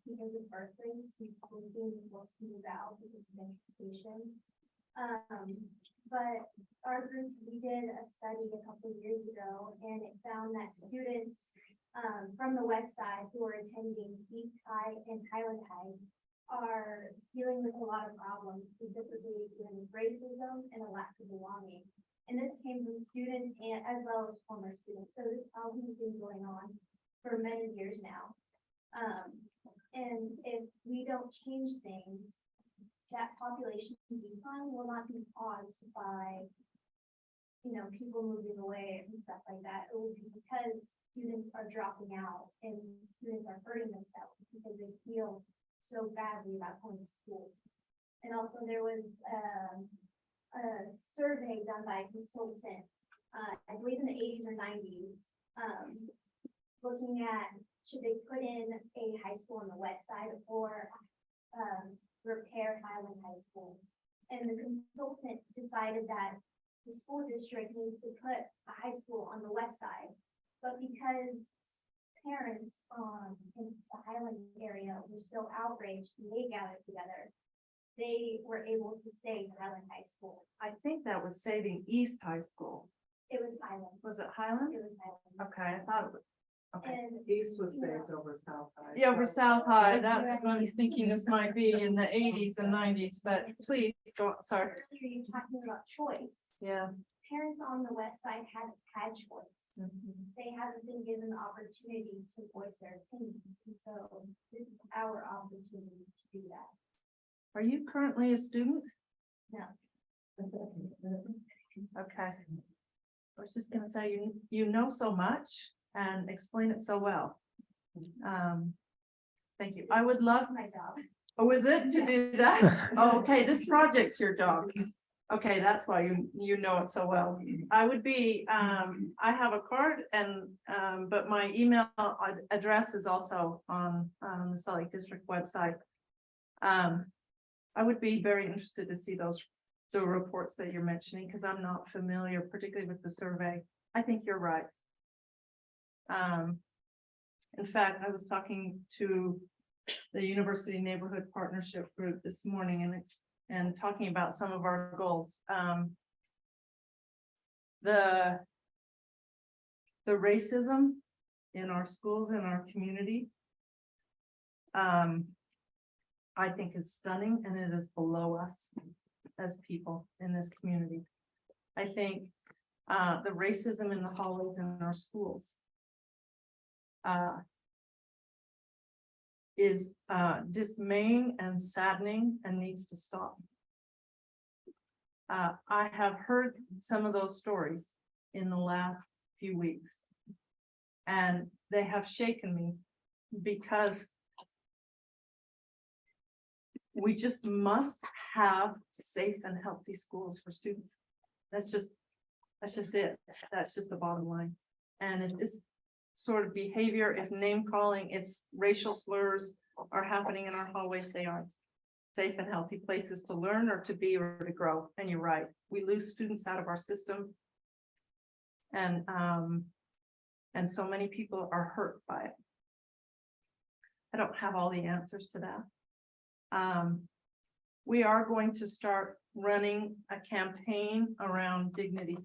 because of birth rates, people being forced to move out because of gentrification. But our group, we did a study a couple of years ago, and it found that students from the west side who are attending East High and Highland High are dealing with a lot of problems, specifically with racism and a lack of belonging. And this came from students and as well as former students. So this problem has been going on for many years now. And if we don't change things, that population decline will not be caused by, people moving away and stuff like that. It will be because students are dropping out and students are hurting themselves because they feel so badly about going to school. And also there was a survey done by a consultant, I believe in the 80s or 90s, looking at should they put in a high school on the west side or repair Highland High School. And the consultant decided that the school district needs to put a high school on the west side, but because parents, in the Highland area were so outraged, and they gathered together. They were able to save Highland High School. I think that was saving East High School. It was Highland, Was it Highland? it was Highland. Okay, I thought it was. Okay. And East was you know, saved over South High. Yeah, over South High, that's what I was thinking this might be in the eighties and nineties, but please go, sorry. earlier you're talking about choice. Yeah. Parents on the west side haven't had choice. Mm-hmm. They haven't been given the opportunity to voice their opinions. And so this is our opportunity to do that. Are you currently a student? No. Okay. I was just gonna say, you know so much and explain it so well. Thank you. I would love, That's my job. oh, is it to do that? Oh, okay, this project's your job. Okay, that's why you know it so well. I would be, I have a card and, but my email address is also on the Salt Lake District website. I would be very interested to see the reports that you're mentioning, because I'm not familiar, particularly with the survey. I think you're right. In fact, I was talking to the University Neighborhood Partnership Group this morning and talking about some of our goals. The racism in our schools, in our community, I think is stunning, and it is below us as people in this community. I think the racism in the hallways in our schools is dismaying and saddening and needs to stop. I have heard some of those stories in the last few weeks, and they have shaken me, because we just must have safe and healthy schools for students. That's just it. That's just the bottom line. And if this sort of behavior, if name calling, if racial slurs are happening in our hallways, they aren't safe and healthy places to learn or to be or to grow. And you're right, we lose students out of our system. And so many people are hurt by it. I don't have all the answers to that. We are going to start running a campaign around dignity.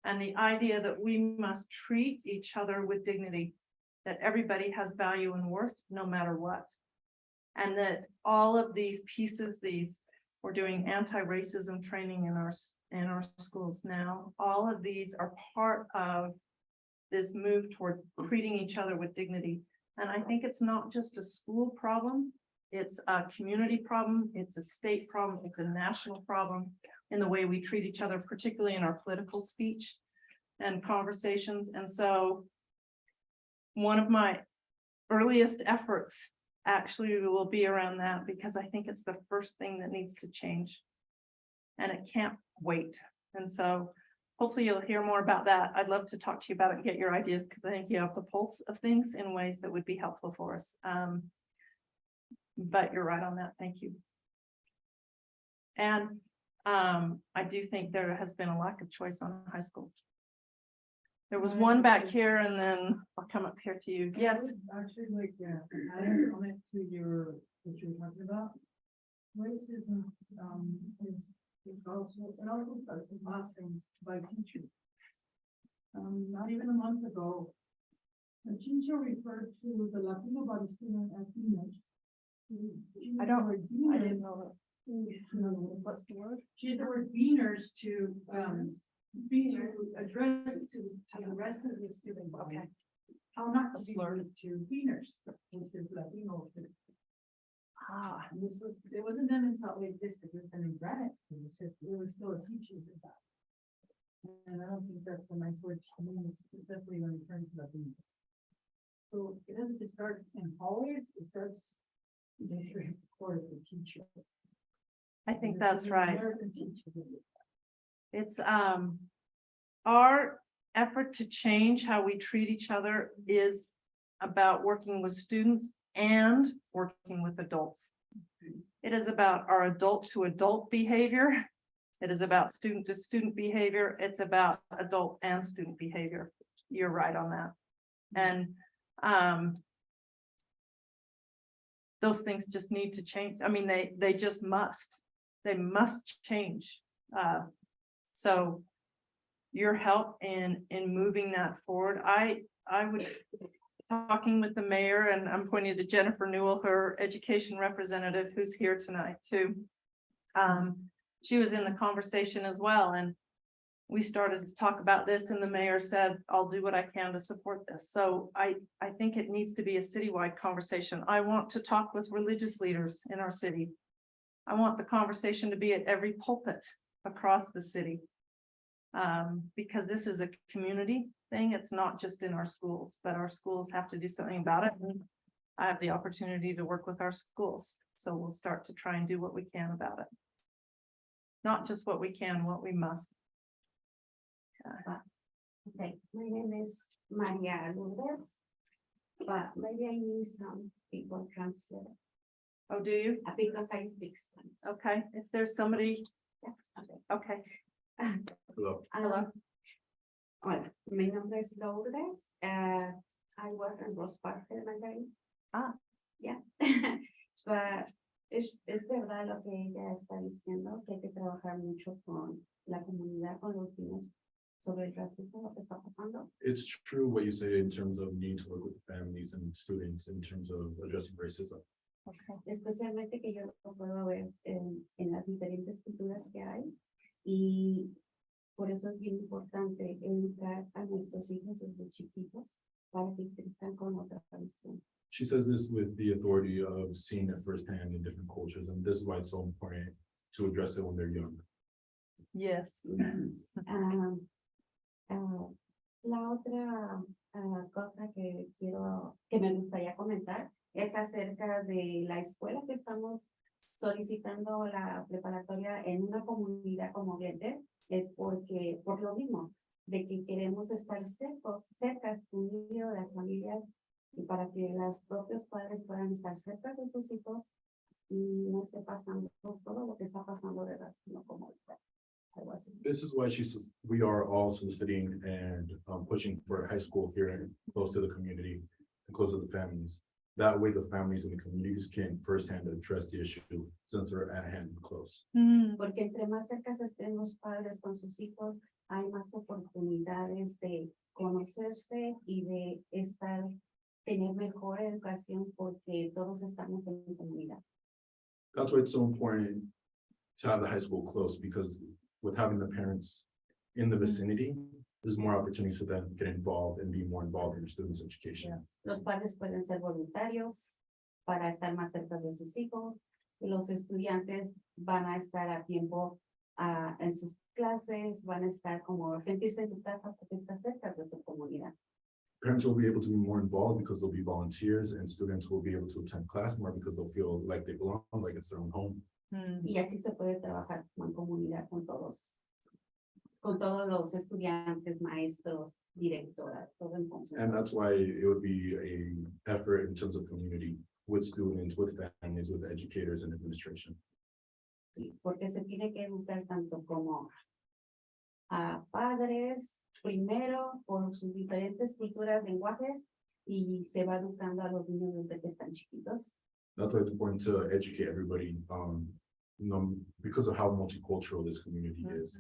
And the idea that we must treat each other with dignity, that everybody has value and worth no matter what. And that all of these pieces, we're doing anti-racism training in our schools now. All of these are part of this move toward treating each other with dignity. And I think it's not just a school problem. It's a community problem, it's a state problem, it's a national problem in the way we treat each other, particularly in our political speech and conversations. And so one of my earliest efforts actually will be around that, because I think it's the first thing that needs to change. And it can't wait. And so hopefully you'll hear more about that. I'd love to talk to you about it and get your ideas, because I think you have the pulse of things in ways that would be helpful for us. But you're right on that. Thank you. And I do think there has been a lack of choice on high schools. There was one back here, and then I'll come up here to you. Yes. Actually, like, I have a comment to what you were talking about. Racism, is also often by teachers. Not even a month ago, a teacher referred to the Latino body student as beaners. I didn't know that. What's the word? She used the word beaners to address it to the rest of the student body. Okay. How not to A be slur. rude to beaners, which is Latino. And this was, it wasn't done in Salt Lake District, it was done in Granite School, it's just, it was still a teaching for that. And I don't think that's a nice word to use, especially when it turns to the. So it doesn't just start in hallways, it starts basically for the teacher. I think that's right. American teacher. It's our effort to change how we treat each other is about working with students and working with adults. It is about our adult to adult behavior. It is about student to student behavior. It's about adult and student behavior. You're right on that. And Those things just need to change. I mean, they just must. They must change. So your help in moving that forward, I would, talking with the mayor, and I'm pointing to Jennifer Newell, her education representative, who's here tonight too. She was in the conversation as well, and we started to talk about this, and the mayor said, I'll do what I can to support this. So I think it needs to be a citywide conversation. I want to talk with religious leaders in our city. I want the conversation to be at every pulpit across the city. Because this is a community thing. It's not just in our schools, but our schools have to do something about it. And I have the opportunity to work with our schools. So we'll start to try and do what we can about it. Not just what we can, what we must. Okay, my name is Maria Lourdes, but maybe I need some people transfer Oh, do you? because I speak Spanish. Okay, if there's somebody, Yeah, okay. okay. Hello. Hello. Hola, mi nombre es Lourdes. I work in Ross Park Elementary. Yeah. But es verdad lo que ella está diciendo, que hay que trabajar mucho con la comunidad, con los niños sobre el racismo, lo que está pasando. It's true what you say in terms of need to work with families and students in terms of addressing racism. Okay. Especialmente que yo lo puedo ver en las diferentes culturas que hay. Y por eso es bien importante educar a nuestros hijos desde chiquitos para que crezcan con otra visión. She says this with the authority of seeing it firsthand in different cultures, and this is why it's so important to address it when they're young. Yes. La otra cosa que me gustaría comentar es acerca de la escuela que estamos solicitando la preparatoria en una comunidad como Glendale, es por lo mismo, de que queremos estar cerca, unidos las familias, y para que los propios padres puedan estar cerca de sus hijos y no esté pasando todo lo que está pasando de racismo como ahorita. Algo así. This is why she says we are all soliciting and pushing for a high school here close to the community and close to the families. That way the families and the communities can firsthand address the issue since they're at hand and close. Porque entre más cerca estén los padres con sus hijos, hay más oportunidades de conocerse y de tener mejor educación porque todos estamos en comunidad. That's why it's so important to have the high school close, because with having the parents in the vicinity, there's more opportunities for them to get involved and be more involved in your students' education. Los padres pueden ser voluntarios para estar más cerca de sus hijos. Y los estudiantes van a estar a tiempo en sus clases, van a estar como sentirse en su casa porque está cerca de su comunidad. Parents will be able to be more involved because they'll be volunteers, and students will be able to attend class more because they'll feel like they belong, like it's their own home. Y así se puede trabajar como en comunidad con todos los estudiantes, maestros, directoras, todo en conjunto. And that's why it would be a effort in terms of community with students, with families, with educators and administration. Sí, porque se tiene que educar tanto como a padres, primero por sus diferentes culturas, lenguajes, y se va educando a los niños desde que están chiquitos. That's why it's important to educate everybody, because of how multicultural this community is,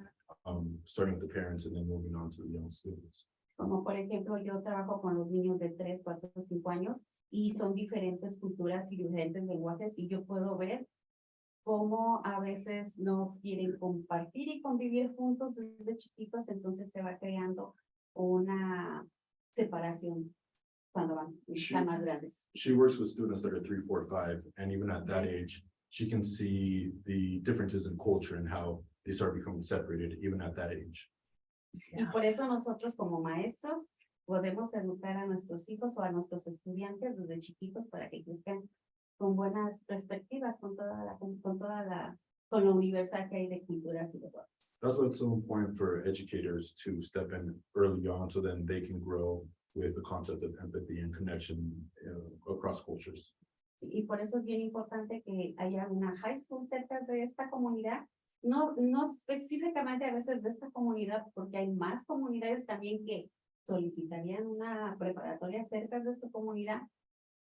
starting with the parents and then moving on to the young students. Como por ejemplo, yo trabajo con los niños de 3, 4, 5 años y son diferentes culturas y diferentes lenguajes y yo puedo ver cómo a veces no quieren compartir y convivir juntos desde chiquitos, entonces se va creando una separación cuando están más grandes. She works with students that are 3, 4, 5, and even at that age, she can see the differences in culture and how they start becoming separated, even at that age. Y por eso nosotros como maestros podemos educar a nuestros hijos o a nuestros estudiantes desde chiquitos para que crezcan con buenas perspectivas, con lo universal que hay de culturas y de cosas. That's why it's so important for educators to step in early on so then they can grow with the concept of empathy and connection across cultures. Y por eso es bien importante que haya una high school cerca de esta comunidad, no específicamente a veces de esta comunidad, porque hay más comunidades también que solicitarían una preparatoria cerca de su comunidad,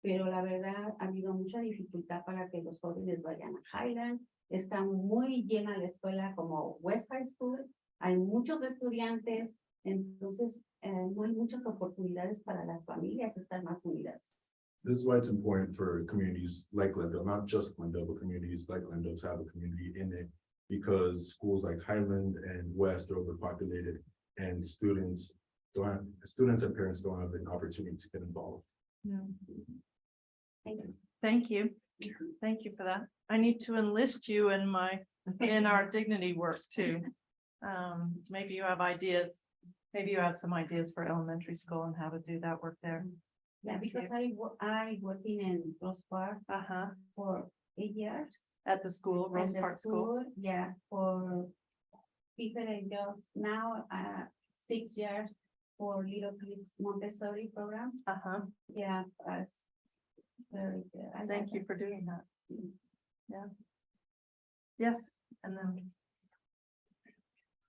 pero la verdad ha habido mucha dificultad para que los jóvenes vayan a Highland. Está muy llena la escuela como West High School, hay muchos estudiantes, entonces no hay muchas oportunidades para las familias estar más unidas. This is why it's important for communities like Glendale, not just Glendale, but communities like Glendale to have a community in it. Because schools like Highland and West are overpopulated and students and parents don't have an opportunity to get involved. Thank you. Thank you. Thank you for that. I need to enlist you in our dignity work too. Maybe you have ideas. Maybe you have some ideas for elementary school and how to do that work there. Yeah, Thank because you. I working in Rose Park for 8 years. At the school, At Rose the Park School. Yeah, for different jobs. Now, 6 years for Little Peace Montessori program. Yeah, that's very good. I Thank like you it. for doing that. Yeah. Yes, and then.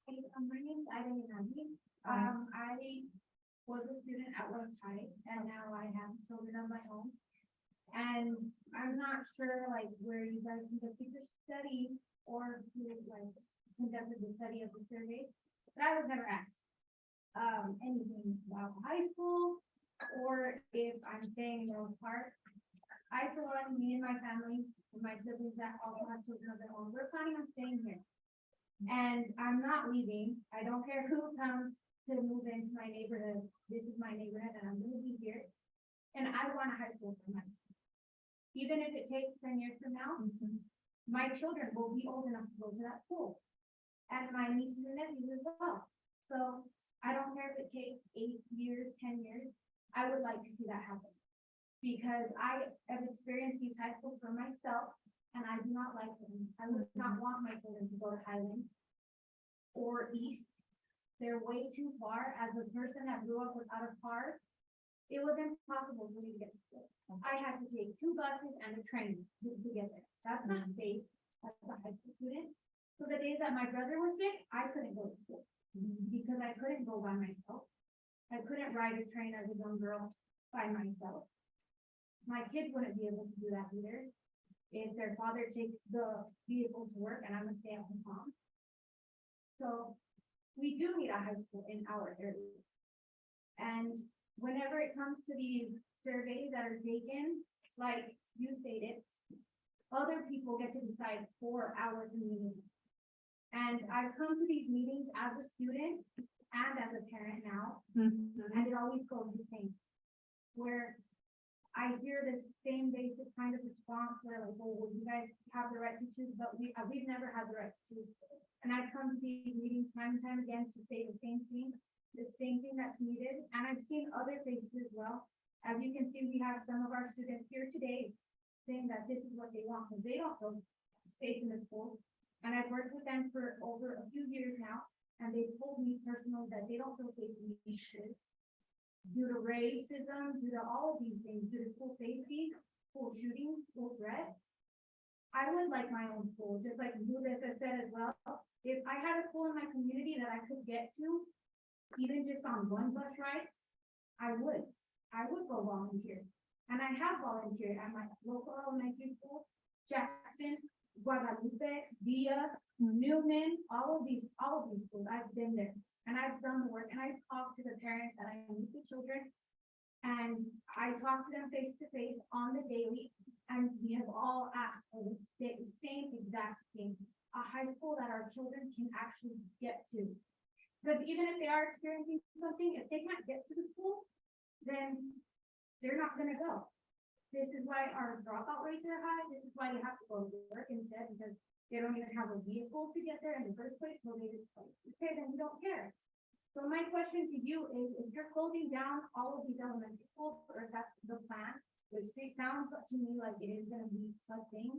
Hey, my name's Ida Yanagi. Hi. I was a student at West High and now I have children of my own. And I'm not sure like where you guys conducted your study or who like conducted the study of the survey, but I was never asked anything about high school or if I'm staying in Rose Park. I, for one, me and my family, and my siblings that also have children of their own, we're planning on staying here. And I'm not leaving. I don't care who comes to move into my neighborhood. This is my neighborhood and I'm gonna be here. And I want a high school for my, even if it takes 10 years from now, my children will be old enough to go to that school. And my nieces and nephews as well. So I don't care if it takes 8 years, 10 years, I would like to see that happen. Because I have experienced these high schools for myself and I do not like them. I would not want my children to go to Highland or East. They're way too far. As a person that grew up without a car, it was impossible for me to get to school. I had to take 2 buses and a train just to get there. That's not safe as a high school student. So the days that my brother was sick, I couldn't go to school because I couldn't go by myself. I couldn't ride a train as a young girl by myself. My kids wouldn't be able to do that either. If their father takes the vehicle to work and I'm a stay-at-home mom. So we do need a high school in our area. And whenever it comes to these surveys that are taken, like you stated, other people get to decide for our community. And I've come to these meetings as a student and as a parent now, and it always goes the same. Where I hear this same basic kind of response where like, well, you guys have the right to choose, but we've never had the right to choose. And I come to these meetings time and time again to say the same thing that's needed. And I've seen other faces as well. As you can see, we have some of our students here today saying that this is what they want, because they don't feel safe in the school. And I've worked with them for over a few years now, and they've told me personally that they don't feel safe in these schools. Due to racism, due to all of these things, due to school safety, school shootings, school threats. I would like my own school, just like Lucas has said as well. If I had a school in my community that I could get to, even just on one bus ride, I would go volunteer. And I have volunteered at my local elementary school, Jackson, Guadalupe, Dia, Newman, all of these schools. I've been there. And I've done the work and I've talked to the parents that I meet the children. And I talk to them face to face on the daily. And we have all asked for the same exact thing, a high school that our children can actually get to. Because even if they are experiencing something, if they can't get to the school, then they're not gonna go. This is why our dropout rates are high. This is why you have to go to work instead, because they don't even have a vehicle to get there in the first place. So they just like, okay, then we don't care. So my question to you is, if you're closing down all of these elementary schools, or if that's the plan, which it sounds to me like it is gonna be a thing,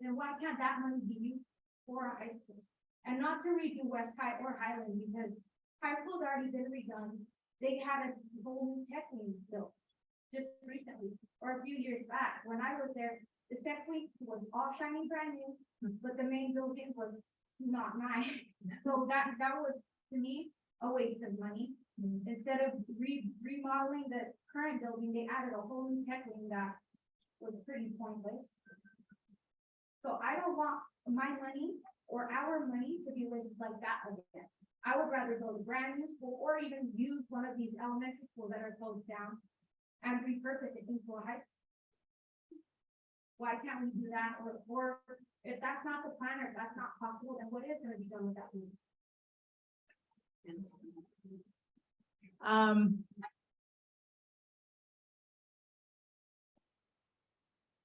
then why can't that money be used for a high school? And not to redo West High or Highland, because high school's already been redone. They had a whole new tech wing built just recently, or a few years back. When I was there, the tech wing was all shiny brand new, but the main building was not nice. So that was, to me, a waste of money. Instead of remodeling the current building, they added a whole new tech wing that was pretty pointless. So I don't want my money or our money to be wasted like that again. I would rather build a brand new school or even use one of these elementary schools that are closed down and repurpose it into a high school. Why can't we do that? Or if that's not the plan or if that's not possible, then what is gonna be done with that money?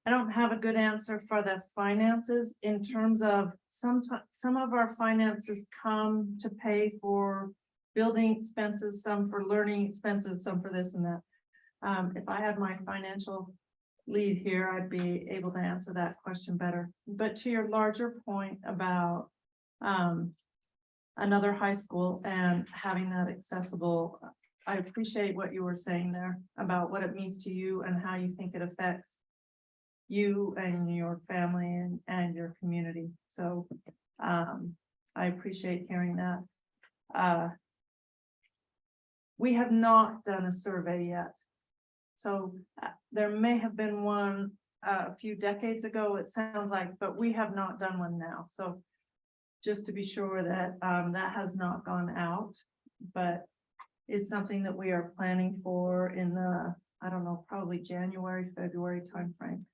I don't have a good answer for the finances in terms of some of our finances come to pay for building expenses, some for learning expenses, some for this and that. If I had my financial lead here, I'd be able to answer that question better. But to your larger point about another high school and having that accessible, I appreciate what you were saying there about what it means to you and how you think it affects you and your family and your community. So I appreciate hearing that. We have not done a survey yet. So there may have been one a few decades ago, it sounds like, but we have not done one now. So just to be sure that that has not gone out, but is something that we are planning for in the, I don't know, probably January, February timeframe,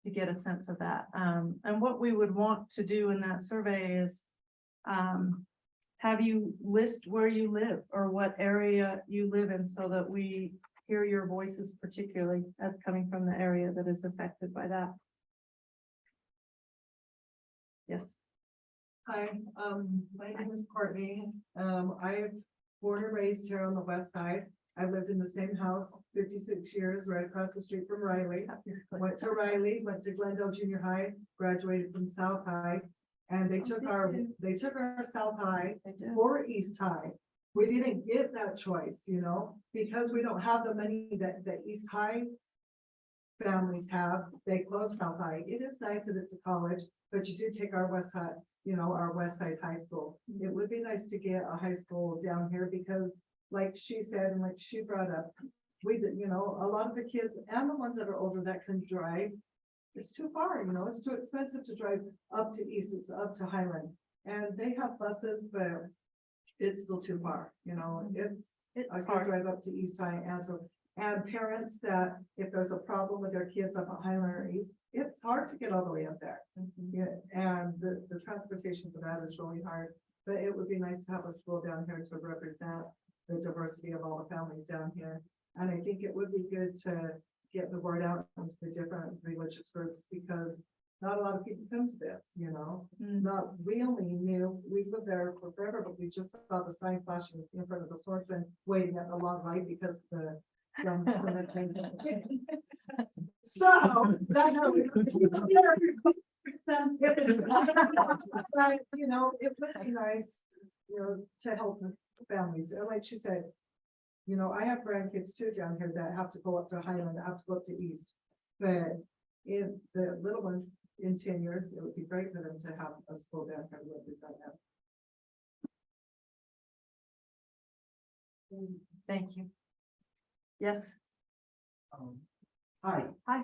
to get a sense of that. And what we would want to do in that survey is have you list where you live or what area you live in so that we hear your voices, particularly as coming from the area that is affected by that. Yes. Hi, my name is Courtney. I've born and raised here on the west side. I lived in the same house 56 years, right across the street from Riley. Went to Riley, went to Glendale Junior High, graduated from South High, and they took our South High or East High. We didn't get that choice, you know, because we don't have the money that the East High families have. They closed South High. It is nice that it's a college, but you do take our West Side, you know, our West Side High School. It would be nice to get a high school down here because like she said, and like she brought up, we did, you know, a lot of the kids and the ones that are older that can drive, it's too far, you know, it's too expensive to drive up to East, it's up to Highland. And they have buses, but it's still too far, you know, I can drive up to East High and parents that if there's a problem with their kids up at Highland or East, it's hard to get all the way up there. Yeah, and the transportation for that is really hard, but it would be nice to have a school down here to represent the diversity of all the families down here. And I think it would be good to get the word out into the different religious groups because not a lot of people come to this, you know. We only knew, we lived there for forever, but we just saw the sign flashing in front of the source and waiting at the long light because the things. So that but you know, it would be nice, you know, to help the families. And like she said, you know, I have grandkids too down here that have to go up to Highland, that have to go up to East. But if the little ones in 10 years, it would be great for them to have a school down here to represent them. Thank you. Yes. Hi. Hi.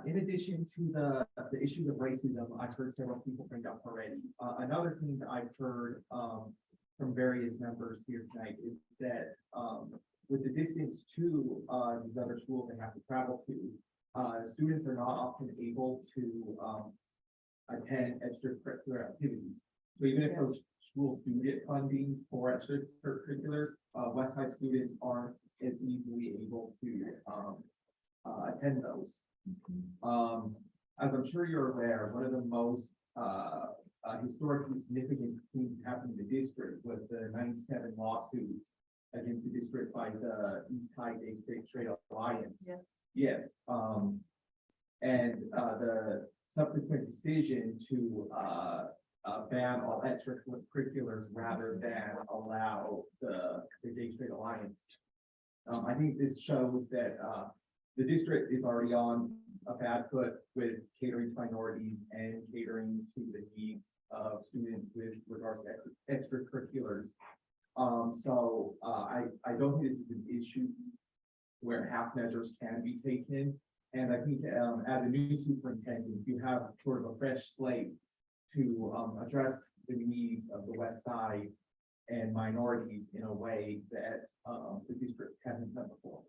In addition to the issues of racism, I've heard several people bring up already. Another thing that I've heard from various members here tonight is that with the distance to these other schools they have to travel to, students are not often able to attend extracurricular activities. So even if those schools do get funding for extracurriculars, Westside students aren't as easily able to attend those. As I'm sure you're aware, one of the most historically significant things that happened in the district was the 97 lawsuits against the district by the East High Gay Straight Alliance. Yes. Yes. And the subsequent decision to ban all extracurriculars rather than allow the Gay Straight Alliance. I think this shows that the district is already on a bad foot with catering to minorities and catering to the needs of students with regards to extracurriculars. I don't think this is an issue where half measures can be taken. And I think, as a new superintendent, you have sort of a fresh slate to, address the needs of the west side and minorities in a way that, the district hasn't done before.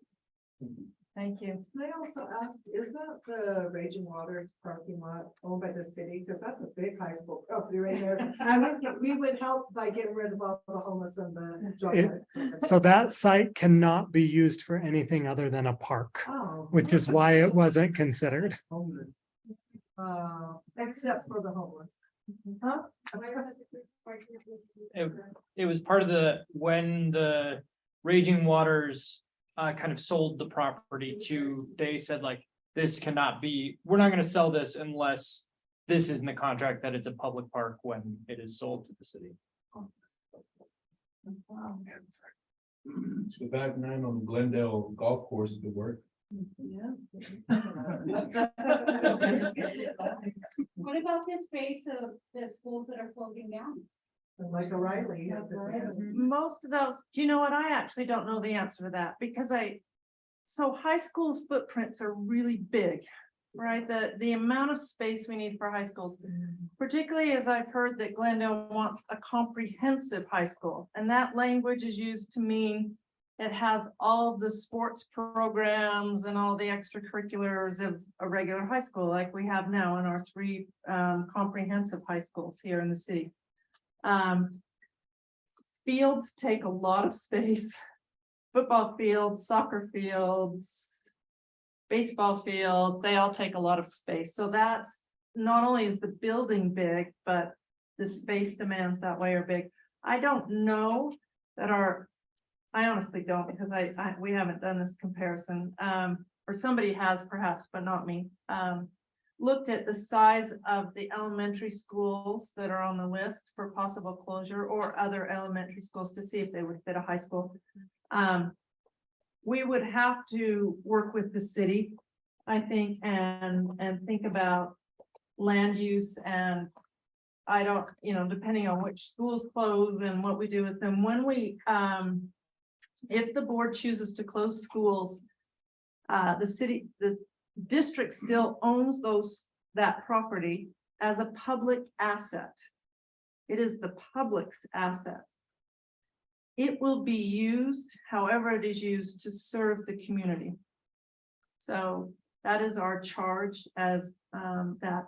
Thank you. Thank you. Can I also ask, is that the Raging Waters parking lot owned by the city? Because that's a big high school property right there. And we would help by getting rid of all the homeless and the drug addicts. So that site cannot be used for anything other than a park, Oh. which is why it wasn't considered. Except for the homeless. Huh? It was part of when the Raging Waters kind of sold the property to, they said like, this cannot be, we're not gonna sell this unless this is in the contract that it's a public park when it is sold to the city. So back nine on Glendale golf course would work. What about this space of the schools that are closing down? Like O'Reilly. Most of those, do you know what? I actually don't know the answer to that because so high school footprints are really big, right? The amount of space we need for high schools, particularly as I've heard that Glendale wants a comprehensive high school. And that language is used to mean it has all the sports programs and all the extracurriculars of a regular high school like we have now in our 3 comprehensive high schools here in the city. Fields take a lot of space. Football fields, soccer fields, baseball fields, they all take a lot of space. So that's not only is the building big, but the space demands that way are big. I don't know that I honestly don't because we haven't done this comparison. Or somebody has perhaps, but not me. Looked at the size of the elementary schools that are on the list for possible closure or other elementary schools to see if they would fit a high school. We would have to work with the city, I think, and think about land use and I don't, depending on which schools close and what we do with them. When we, if the board chooses to close schools, the district still owns that property as a public asset. It is the public's asset. It will be used, however it is used, to serve the community. So that is our charge as that.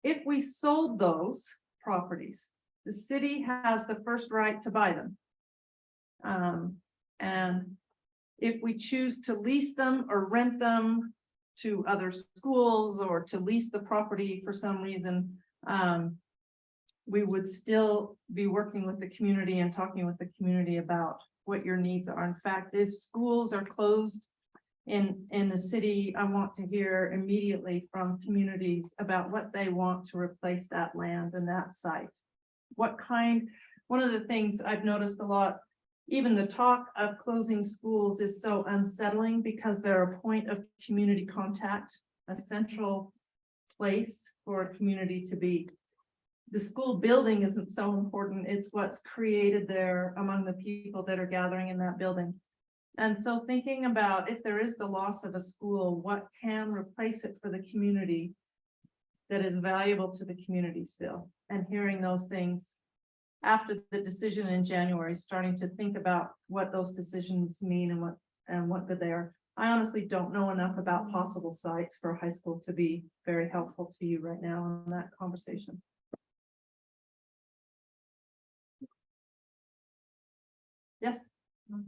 If we sold those properties, the city has the first right to buy them. And if we choose to lease them or rent them to other schools or to lease the property for some reason, we would still be working with the community and talking with the community about what your needs are. In fact, if schools are closed in the city, I want to hear immediately from communities about what they want to replace that land and that site. One of the things I've noticed a lot, even the talk of closing schools is so unsettling because they're a point of community contact, a central place for a community to be. The school building isn't so important, it's what's created there among the people that are gathering in that building. And so thinking about if there is the loss of a school, what can replace it for the community that is valuable to the community still, and hearing those things after the decision in January, starting to think about what those decisions mean and what good they are. I honestly don't know enough about possible sites for high school to be very helpful to you right now in that conversation. Yes.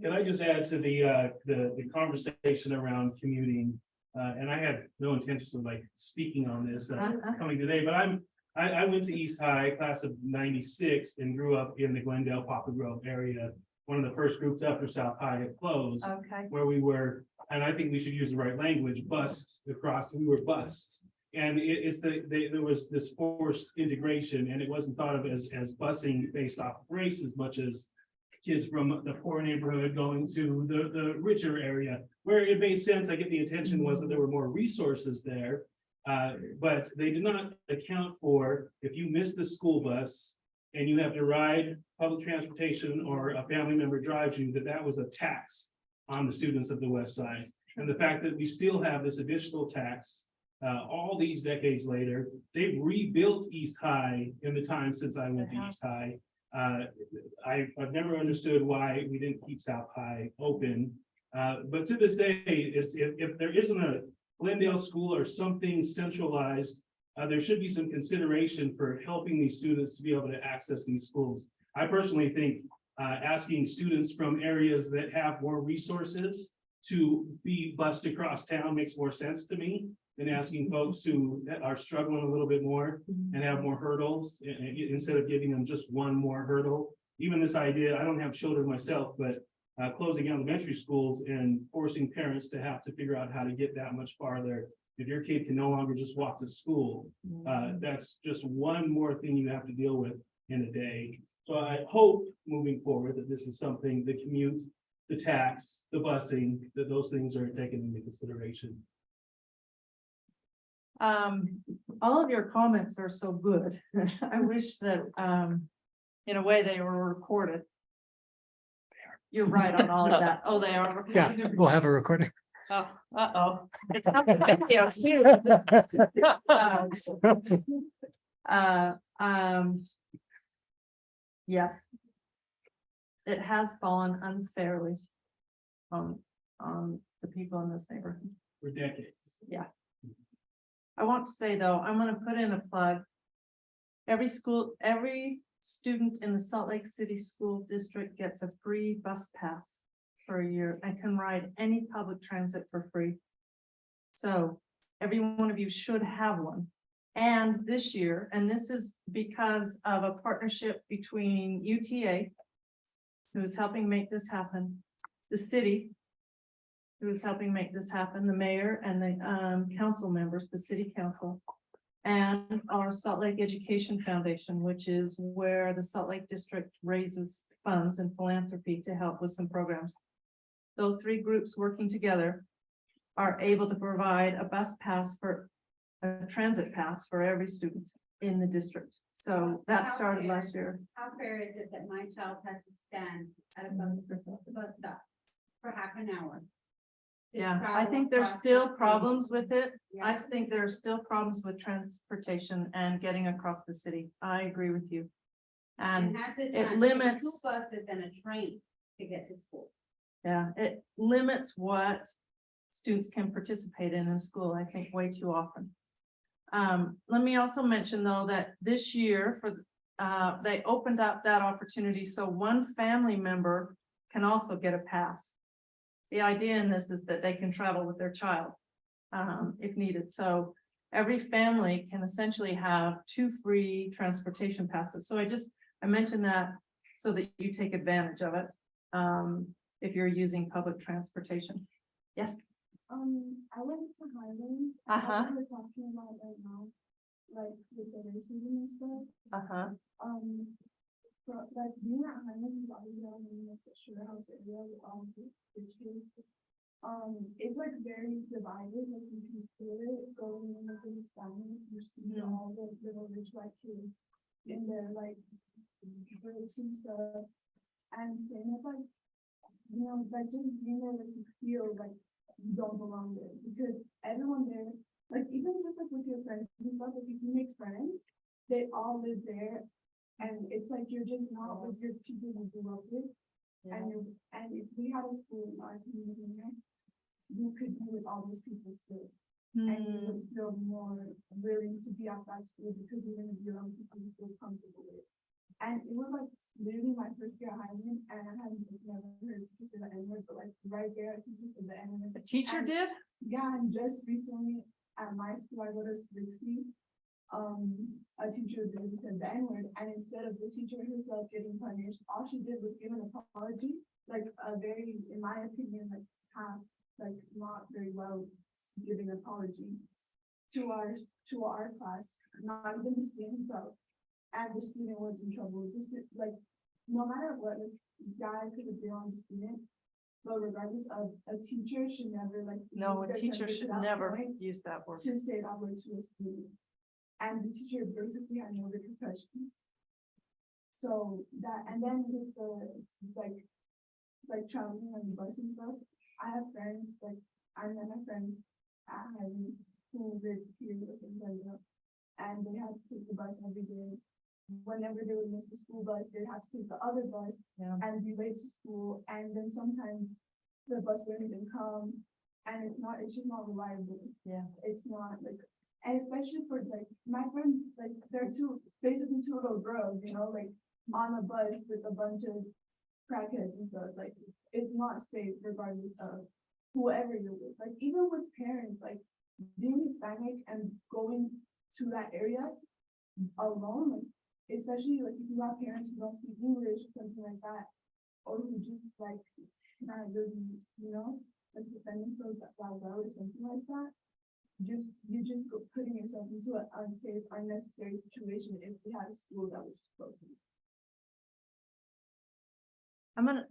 Can I just add to the conversation around commuting? And I had no intention of like speaking on this coming today, but I went to East High, class of '96, and grew up in the Glendale, Poplar Grove area. One of the first groups after South High had closed, where we were, and I think we should use the right language, bussed across, we were bussed. And there was this forced integration, and it wasn't thought of as busing based off race as much as kids from the poor neighborhood going to the richer area, where it made sense. I get the intention was that there were more resources there. But they did not account for if you missed the school bus and you have to ride public transportation or a family member drives you, that was a tax on the students of the west side. And the fact that we still have this additional tax, all these decades later, they've rebuilt East High in the time since I went to East High. I've never understood why we didn't keep South High open. But to this day, if there isn't a Glendale school or something centralized, there should be some consideration for helping these students to be able to access these schools. I personally think asking students from areas that have more resources to be bused across town makes more sense to me than asking folks who are struggling a little bit more and have more hurdles, instead of giving them just one more hurdle. Even this idea, I don't have children myself, but closing elementary schools and forcing parents to have to figure out how to get that much farther. If your kid can no longer just walk to school, that's just one more thing you have to deal with in a day. So I hope moving forward that this is something, the commute, the tax, the busing, that those things are taken into consideration. All of your comments are so good. I wish that, in a way, they were recorded. You're right on all of that. Oh, they are. Yeah, recorded? we'll have a recording. Oh, uh-oh. It's not video, too. Yes. It has fallen unfairly on the people in this neighborhood. For decades. Yeah. I want to say, though, I'm gonna put in a plug. Every student in the Salt Lake City School District gets a free bus pass for a year and can ride any public transit for free. So every one of you should have one. And this year, and this is because of a partnership between UTA, who is helping make this happen, the city, who is helping make this happen, the mayor and the council members, the city council, and our Salt Lake Education Foundation, which is where the Salt Lake District raises funds and philanthropy to help with some programs. Those three groups working together are able to provide a bus pass for a transit pass for every student in the district. So that started last year. How fair is it that my child has to stand at a bus stop for half an hour? Yeah, I think there's still problems with it. I think there are still problems with transportation and getting across the city. I agree with you. And it limits. Two buses and a train to get to school. Yeah, it limits what students can participate in school, I think, way too often. Let me also mention, though, that this year they opened up that opportunity so one family member can also get a pass. The idea in this is that they can travel with their child if needed. So every family can essentially have 2 free transportation passes. So I mentioned that so that you take advantage of it if you're using public transportation. Yes. I went to Highland. We're talking about right now, like with the racism and stuff. So like being at Highland is obviously not in the Fisher House area with all the issues. It's like very divided, like you can feel it going in the Hispanic, you see all the little rich white kids in their like groups and stuff. And same with like, you know, like just being there, like you feel like you don't belong there because everyone there, like even just like with your friends and stuff, like if you make friends, they all live there. And it's like you're just not with your people you grew up with. Yeah. And if we had a school in our community, you could be with all those people still. And you would feel more willing to be at that school because you're gonna be around people you feel comfortable with. And it was like literally my first year at Highland, and I hadn't never heard teachers say the N-word, but like right there, I teachers said the N-word. A teacher did? Yeah, and just recently at my school, I go to 60. A teacher literally said the N-word, and instead of the teacher herself getting punished, all she did was give an apology, like a very, in my opinion, like half, like not very well giving apology to our class, not even the student himself. And the student was in trouble, just like, no matter what, like, guy could have been on the student, but regardless of, a teacher should never like. No, a teacher use should that never point use that word. to say that word to a student. And the teacher basically had no repercussions. So that, and then with the, like traveling on the bus and stuff, I have friends, like, I met my friends at Highland who live here in Glendale, and they had to take the bus every day. Whenever they would miss the school bus, they'd have to take the other bus and be late to school, and then sometimes the bus wouldn't even come, and it's just not reliable. Yeah. It's not like, and especially for like, my friends, like, they're basically two little girls, you know, like, on a bus with a bunch of crackheads and stuff, like, it's not safe regardless of whoever you're with, like, even with parents, like, being Hispanic and going to that area alone, like, especially like if you have parents who don't speak English or something like that, or who just like not really, you know, like defending themselves that well or something like that. You just go putting yourself into an unsafe, unnecessary situation if we had a school that was supposed to be. I'm gonna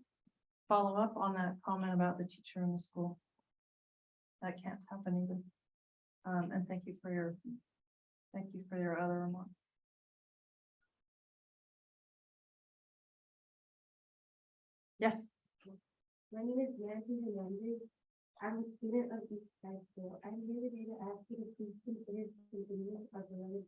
follow up on that comment about the teacher in the school. That can't happen either. And thank you for your other remarks. Yes. My name is Nancy Hernandez. I'm a student of East High School. I'm here today to ask you to please consider the continuance of the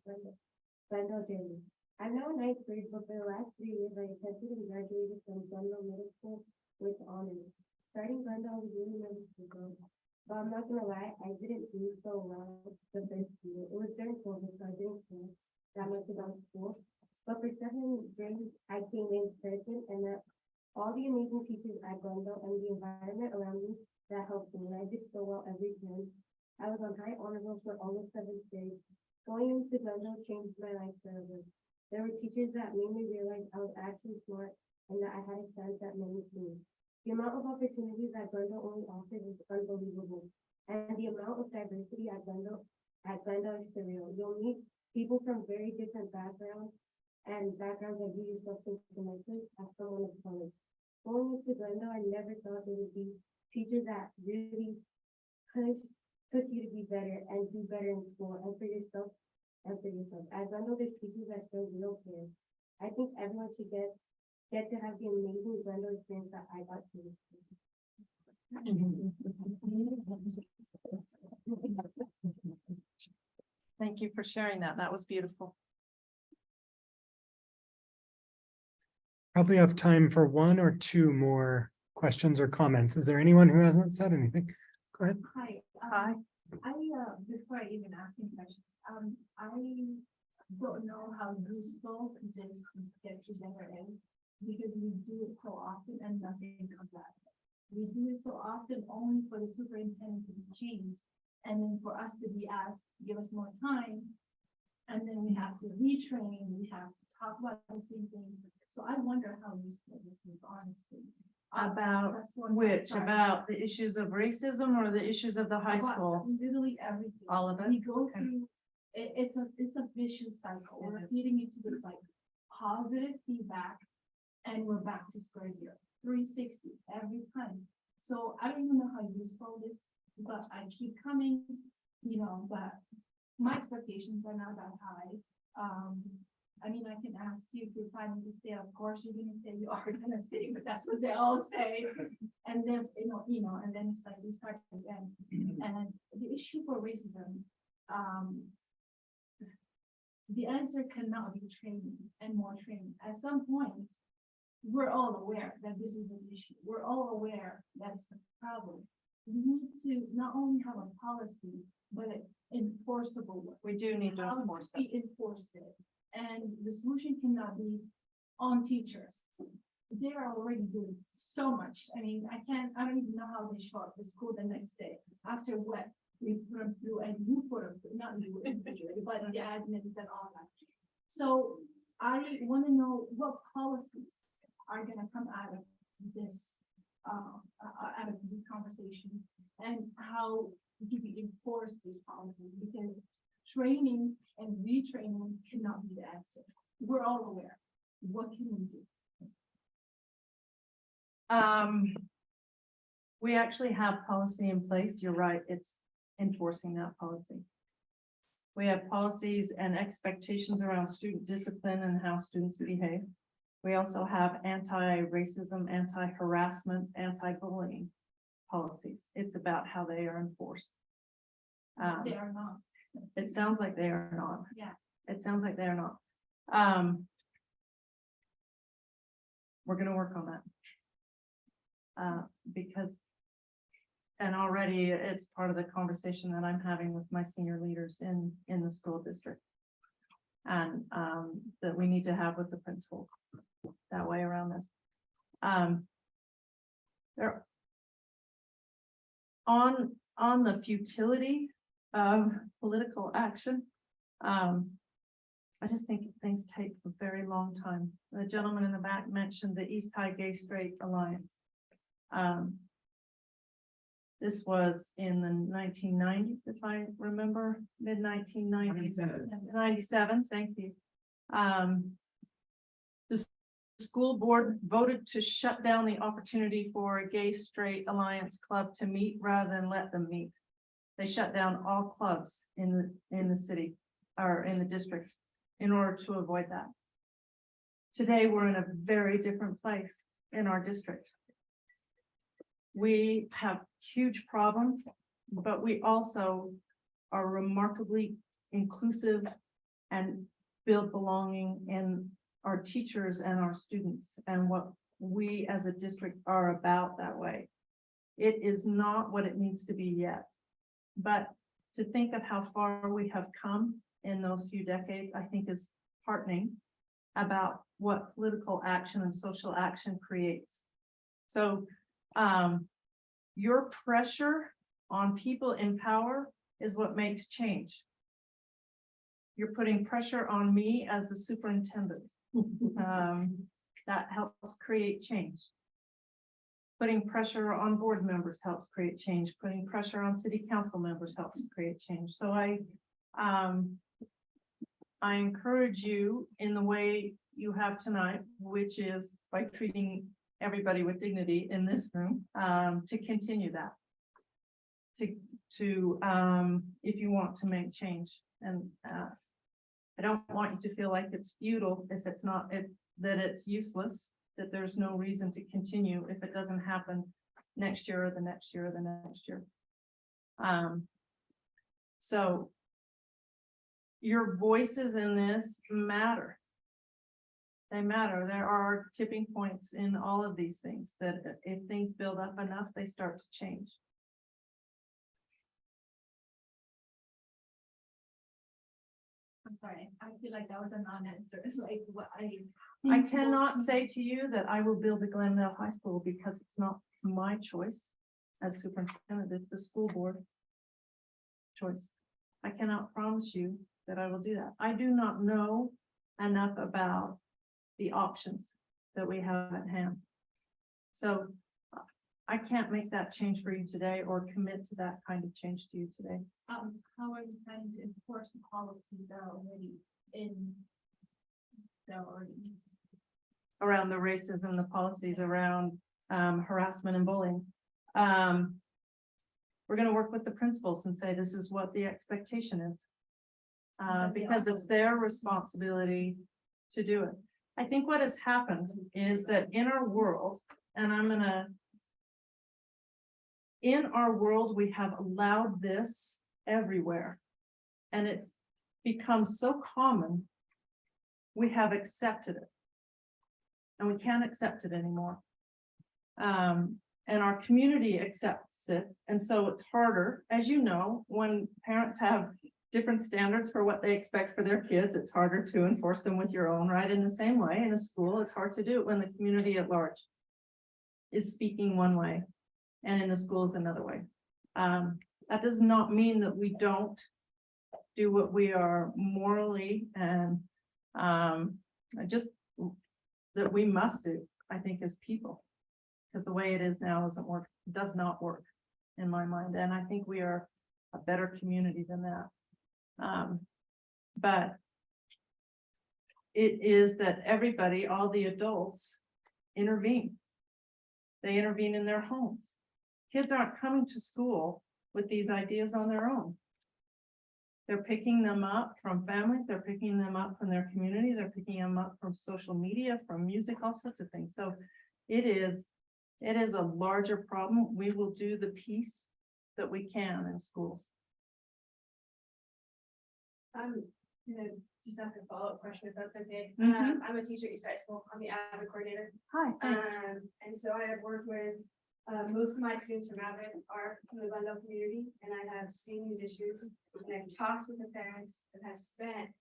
Glendale journey. I'm now in ninth grade, but for the last 3 years, I attended and graduated from Glendale Middle School with honors. Starting Glendale was really nervous to go, but I'm not gonna lie, I didn't do so well the first year. It was during COVID, so I didn't care that much about school. But for 7 grades, I came in person, and that all the amazing teachers at Glendale and the environment around me that helped me, and I did so well every time. I was on high honor roll for all of 7th grade. Going into Glendale changed my life forever. There were teachers that made me realize I was actually smart and that I had a chance at many things. The amount of opportunities that Glendale only offers is unbelievable, and the amount of diversity at Glendale is surreal. You'll meet people from very different backgrounds and backgrounds that you yourself can connect with as someone of color. Going into Glendale, I never thought there would be teachers that really push you to be better and do better in school and for yourself. As Glendale, there's teachers that show real care. I think everyone should get to have the amazing Glendale experience that I got to. Thank you for sharing that. That was beautiful. Probably have time for 1 or 2 more questions or comments. Is there anyone who hasn't said anything? Go ahead. Hi. Hi. Before I even ask any questions, I don't know how useful this get together is, because we do it so often and nothing comes out. We do it so often only for the superintendent to be changed, and then for us to be asked, give us more time. And then we have to retrain, we have to talk about the same thing. So I wonder how useful this is, honestly. About That's one which, part. about the issues of racism or the issues of the high About school? Literally everything. All of it? We go Okay. through, it's a vicious cycle. It We're is. feeding into this like positive feedback, and we're back to square zero, 360 every time. So I don't even know how useful this, but I keep coming, but my expectations are not that high. I mean, I can ask you if you're planning to stay, of course, you're gonna say you are gonna stay, but that's what they all say. And then, and then it's like we start again. And the issue for racism, the answer cannot be training and more training. At some point, we're all aware that this is an issue. We're all aware that it's a problem. We need to not only have a policy, but an enforceable one. We do need to How enforce we enforce it. And the solution cannot be on teachers. They are already doing so much. I mean, I don't even know how they show up to school the next day after what we put them through, and you put them through, not you individually, but the admins and all that. So I want to know what policies are going to come out of this conversation, and how do we enforce these policies, because training and retraining cannot be the answer. We're all aware. What can we do? We actually have policy in place. You're right. It's enforcing that policy. We have policies and expectations around student discipline and how students behave. We also have anti-racism, anti-harassment, anti-bullying policies. It's about how they are enforced. They are not. It sounds like they are not. Yeah. It sounds like they are not. We're gonna work on that. Because, and already it's part of the conversation that I'm having with my senior leaders in the school district. And that we need to have with the principals that way around this. There on the futility of political action. I just think things take a very long time. The gentleman in the back mentioned the East High Gay Straight Alliance. This was in the 1990s, if I remember, mid 1990s. 97, thank you. The school board voted to shut down the opportunity for a Gay Straight Alliance club to meet rather than let them meet. They shut down all clubs in the city or in the district in order to avoid that. Today, we're in a very different place in our district. We have huge problems, but we also are remarkably inclusive and build belonging in our teachers and our students and what we as a district are about that way. It is not what it needs to be yet, but to think of how far we have come in those few decades, I think is heartening about what political action and social action creates. So your pressure on people in power is what makes change. You're putting pressure on me as the superintendent. That helps create change. Putting pressure on board members helps create change. Putting pressure on city council members helps create change. So I encourage you in the way you have tonight, which is by treating everybody with dignity in this room, to continue that. If you want to make change. And I don't want you to feel like it's futile if it's not, that it's useless, that there's no reason to continue if it doesn't happen next year or the next year or the next year. So your voices in this matter. They matter. There are tipping points in all of these things that if things build up enough, they start to change. I'm sorry, I feel like that was a non-answer, like what I cannot say to you that I will build a Glendale High School because it's not my choice as superintendent, it's the school board choice. I cannot promise you that I will do that. I do not know enough about the options that we have at hand. So I can't make that change for you today or commit to that kind of change to you today. how are you planning to enforce the policies that are already in? Around the racism, the policies around harassment and bullying. We're going to work with the principals and say this is what the expectation is. Because it's their responsibility to do it. I think what has happened is that in our world, and in our world, we have allowed this everywhere. And it's become so common, we have accepted it. And we can't accept it anymore. And our community accepts it. And so it's harder, as you know, when parents have different standards for what they expect for their kids, it's harder to enforce them with your own, right? In the same way, in a school, it's hard to do it when the community at large is speaking one way and in the schools another way. That does not mean that we don't do what we are morally and just that we must do, I think, as people, because the way it is now does not work in my mind. And I think we are a better community than that. But it is that everybody, all the adults, intervene. They intervene in their homes. Kids aren't coming to school with these ideas on their own. They're picking them up from families, they're picking them up from their community, they're picking them up from social media, from music, all sorts of things. So it is a larger problem. We will do the piece that we can in schools. I'm gonna just ask a follow-up question if that's okay. Mhm. I'm a teacher at East High School. I'm the AVID coordinator. Hi, thanks. And so I have worked with, most of my students from AVID are from the Glendale community, and I have seen these issues. And I've talked with the parents and have spent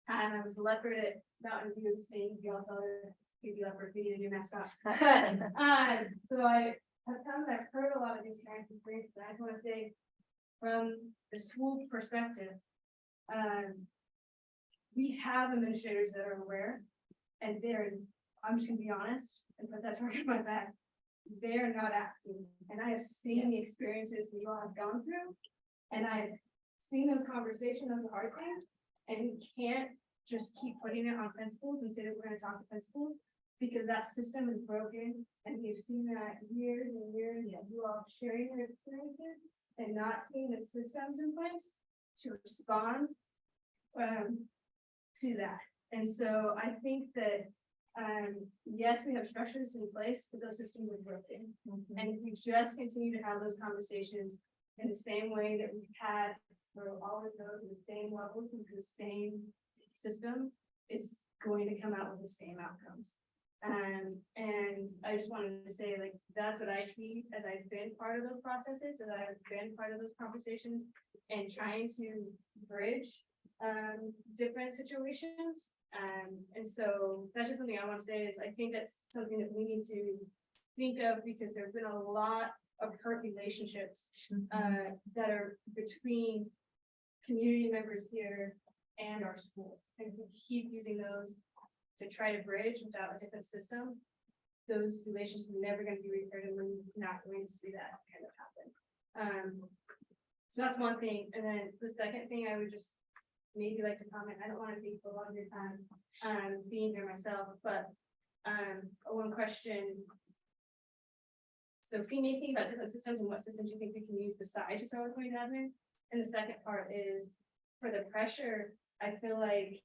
time. I was the leopard at Mountain View thing. You all saw the baby leopard video, new mascot. So I have found that I've heard a lot of these parents and experiences. I just want to say, from the school perspective, we have administrators that are aware, and I'm just gonna be honest and put that target in my back. They're not acting, and I have seen the experiences that you all have gone through, and I've seen those conversations, those are hard things, and we can't just keep putting it on principals and say that we're gonna talk to principals, because that system is broken, and we've seen that years and years, of you all sharing your experiences and not seeing the systems in place to respond to that. And so I think that, yes, we have structures in place, but those systems are broken. And if we just continue to have those conversations in the same way that we've had, where we'll always go to the same levels and to the same system, it's going to come out with the same outcomes. And I just wanted to say, like, that's what I see as I've been part of those processes, as I've been part of those conversations and trying to bridge different situations. And so that's just something I want to say is I think that's something that we need to think of, because there's been a lot of hurt relationships that are between community members here and our schools. And if we keep using those to try to bridge without a different system, those relationships are never going to be repaired, and we're not going to see that kind of happen. So that's one thing. And then the second thing I would just maybe like to comment, I don't want to take a lot of your time being here myself, but one question. So seeing anything about different systems and what systems you think we can use besides just our point admin. And the second part is for the pressure, I feel like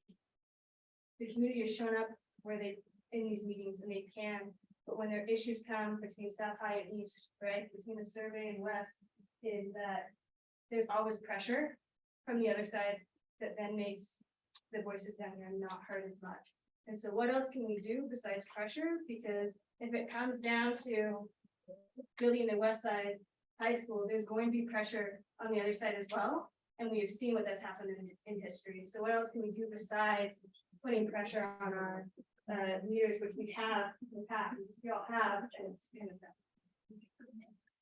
the community has shown up where they in these meetings and they can, but when their issues come between South High and East, right, between the survey and West, is that there's always pressure from the other side that then makes the voices down here not heard as much. And so what else can we do besides pressure? Because if it comes down to building the West Side High School, there's going to be pressure on the other side as well. And we've seen what that's happened in history. So what else can we do besides putting pressure on our leaders, which we have in the past, we all have, and it's kind of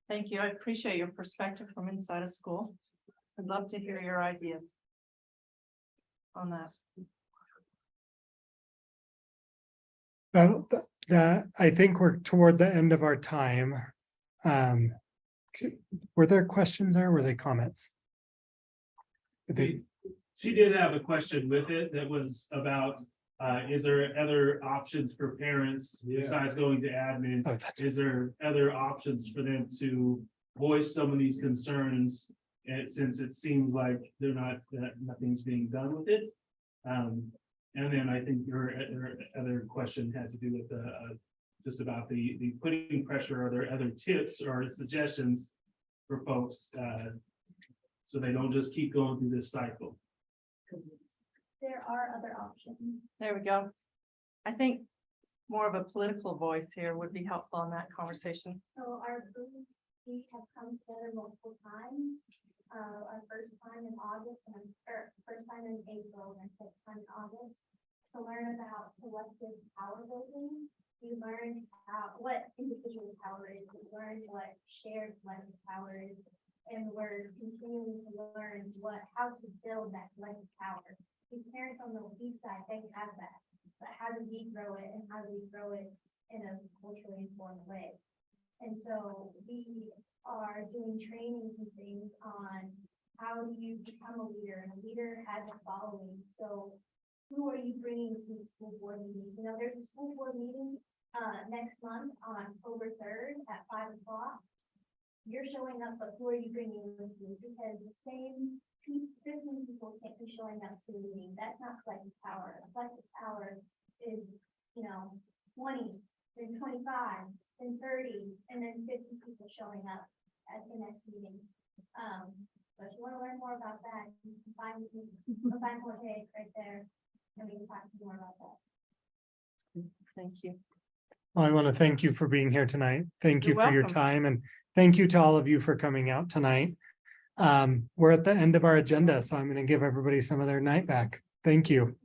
Thank you. I appreciate your perspective from inside a school. I'd love to hear your ideas on that. I think we're toward the end of our time. Were there questions there? Were they comments? She did have a question with it that was about, is there other options for parents besides going to admin? Oh, Is there other options for them to voice some of these concerns? And since it seems like they're not, that nothing's being done with it. And then I think your other question had to do with just about the putting pressure. Are there other tips or suggestions for folks so they don't just keep going through this cycle? There are other options. There we go. I think more of a political voice here would be helpful in that conversation. So we have come together multiple times. Our first time in August or first time in April and second time in August to learn about collective power building. We learned what individual power is. We learned what shared collective power is, and we're continuing to learn how to build that collective power. These parents on the east side, they have that, but how do we grow it, and how do we grow it in a culturally informed way? And so we are doing trainings and things on how do you become a leader, and a leader has a following. So who are you bringing to these school board meetings? You know, there's a school board meeting next month on October 3rd at 5 o'clock. You're showing up, but who are you bringing with you? Because the same 15 people can't be showing up to the meeting. That's not collective power. Collective power is, 20, then 25, then 30, and then 50 people showing up at the next meeting. But if you want to learn more about that, you can find Jorge right there, and we can talk more about that. Thank you. Well, I want to thank you for being here tonight. Thank you You're for your welcome. time, and thank you to all of you for coming out tonight. We're at the end of our agenda, so I'm going to give everybody some of their night back. Thank you.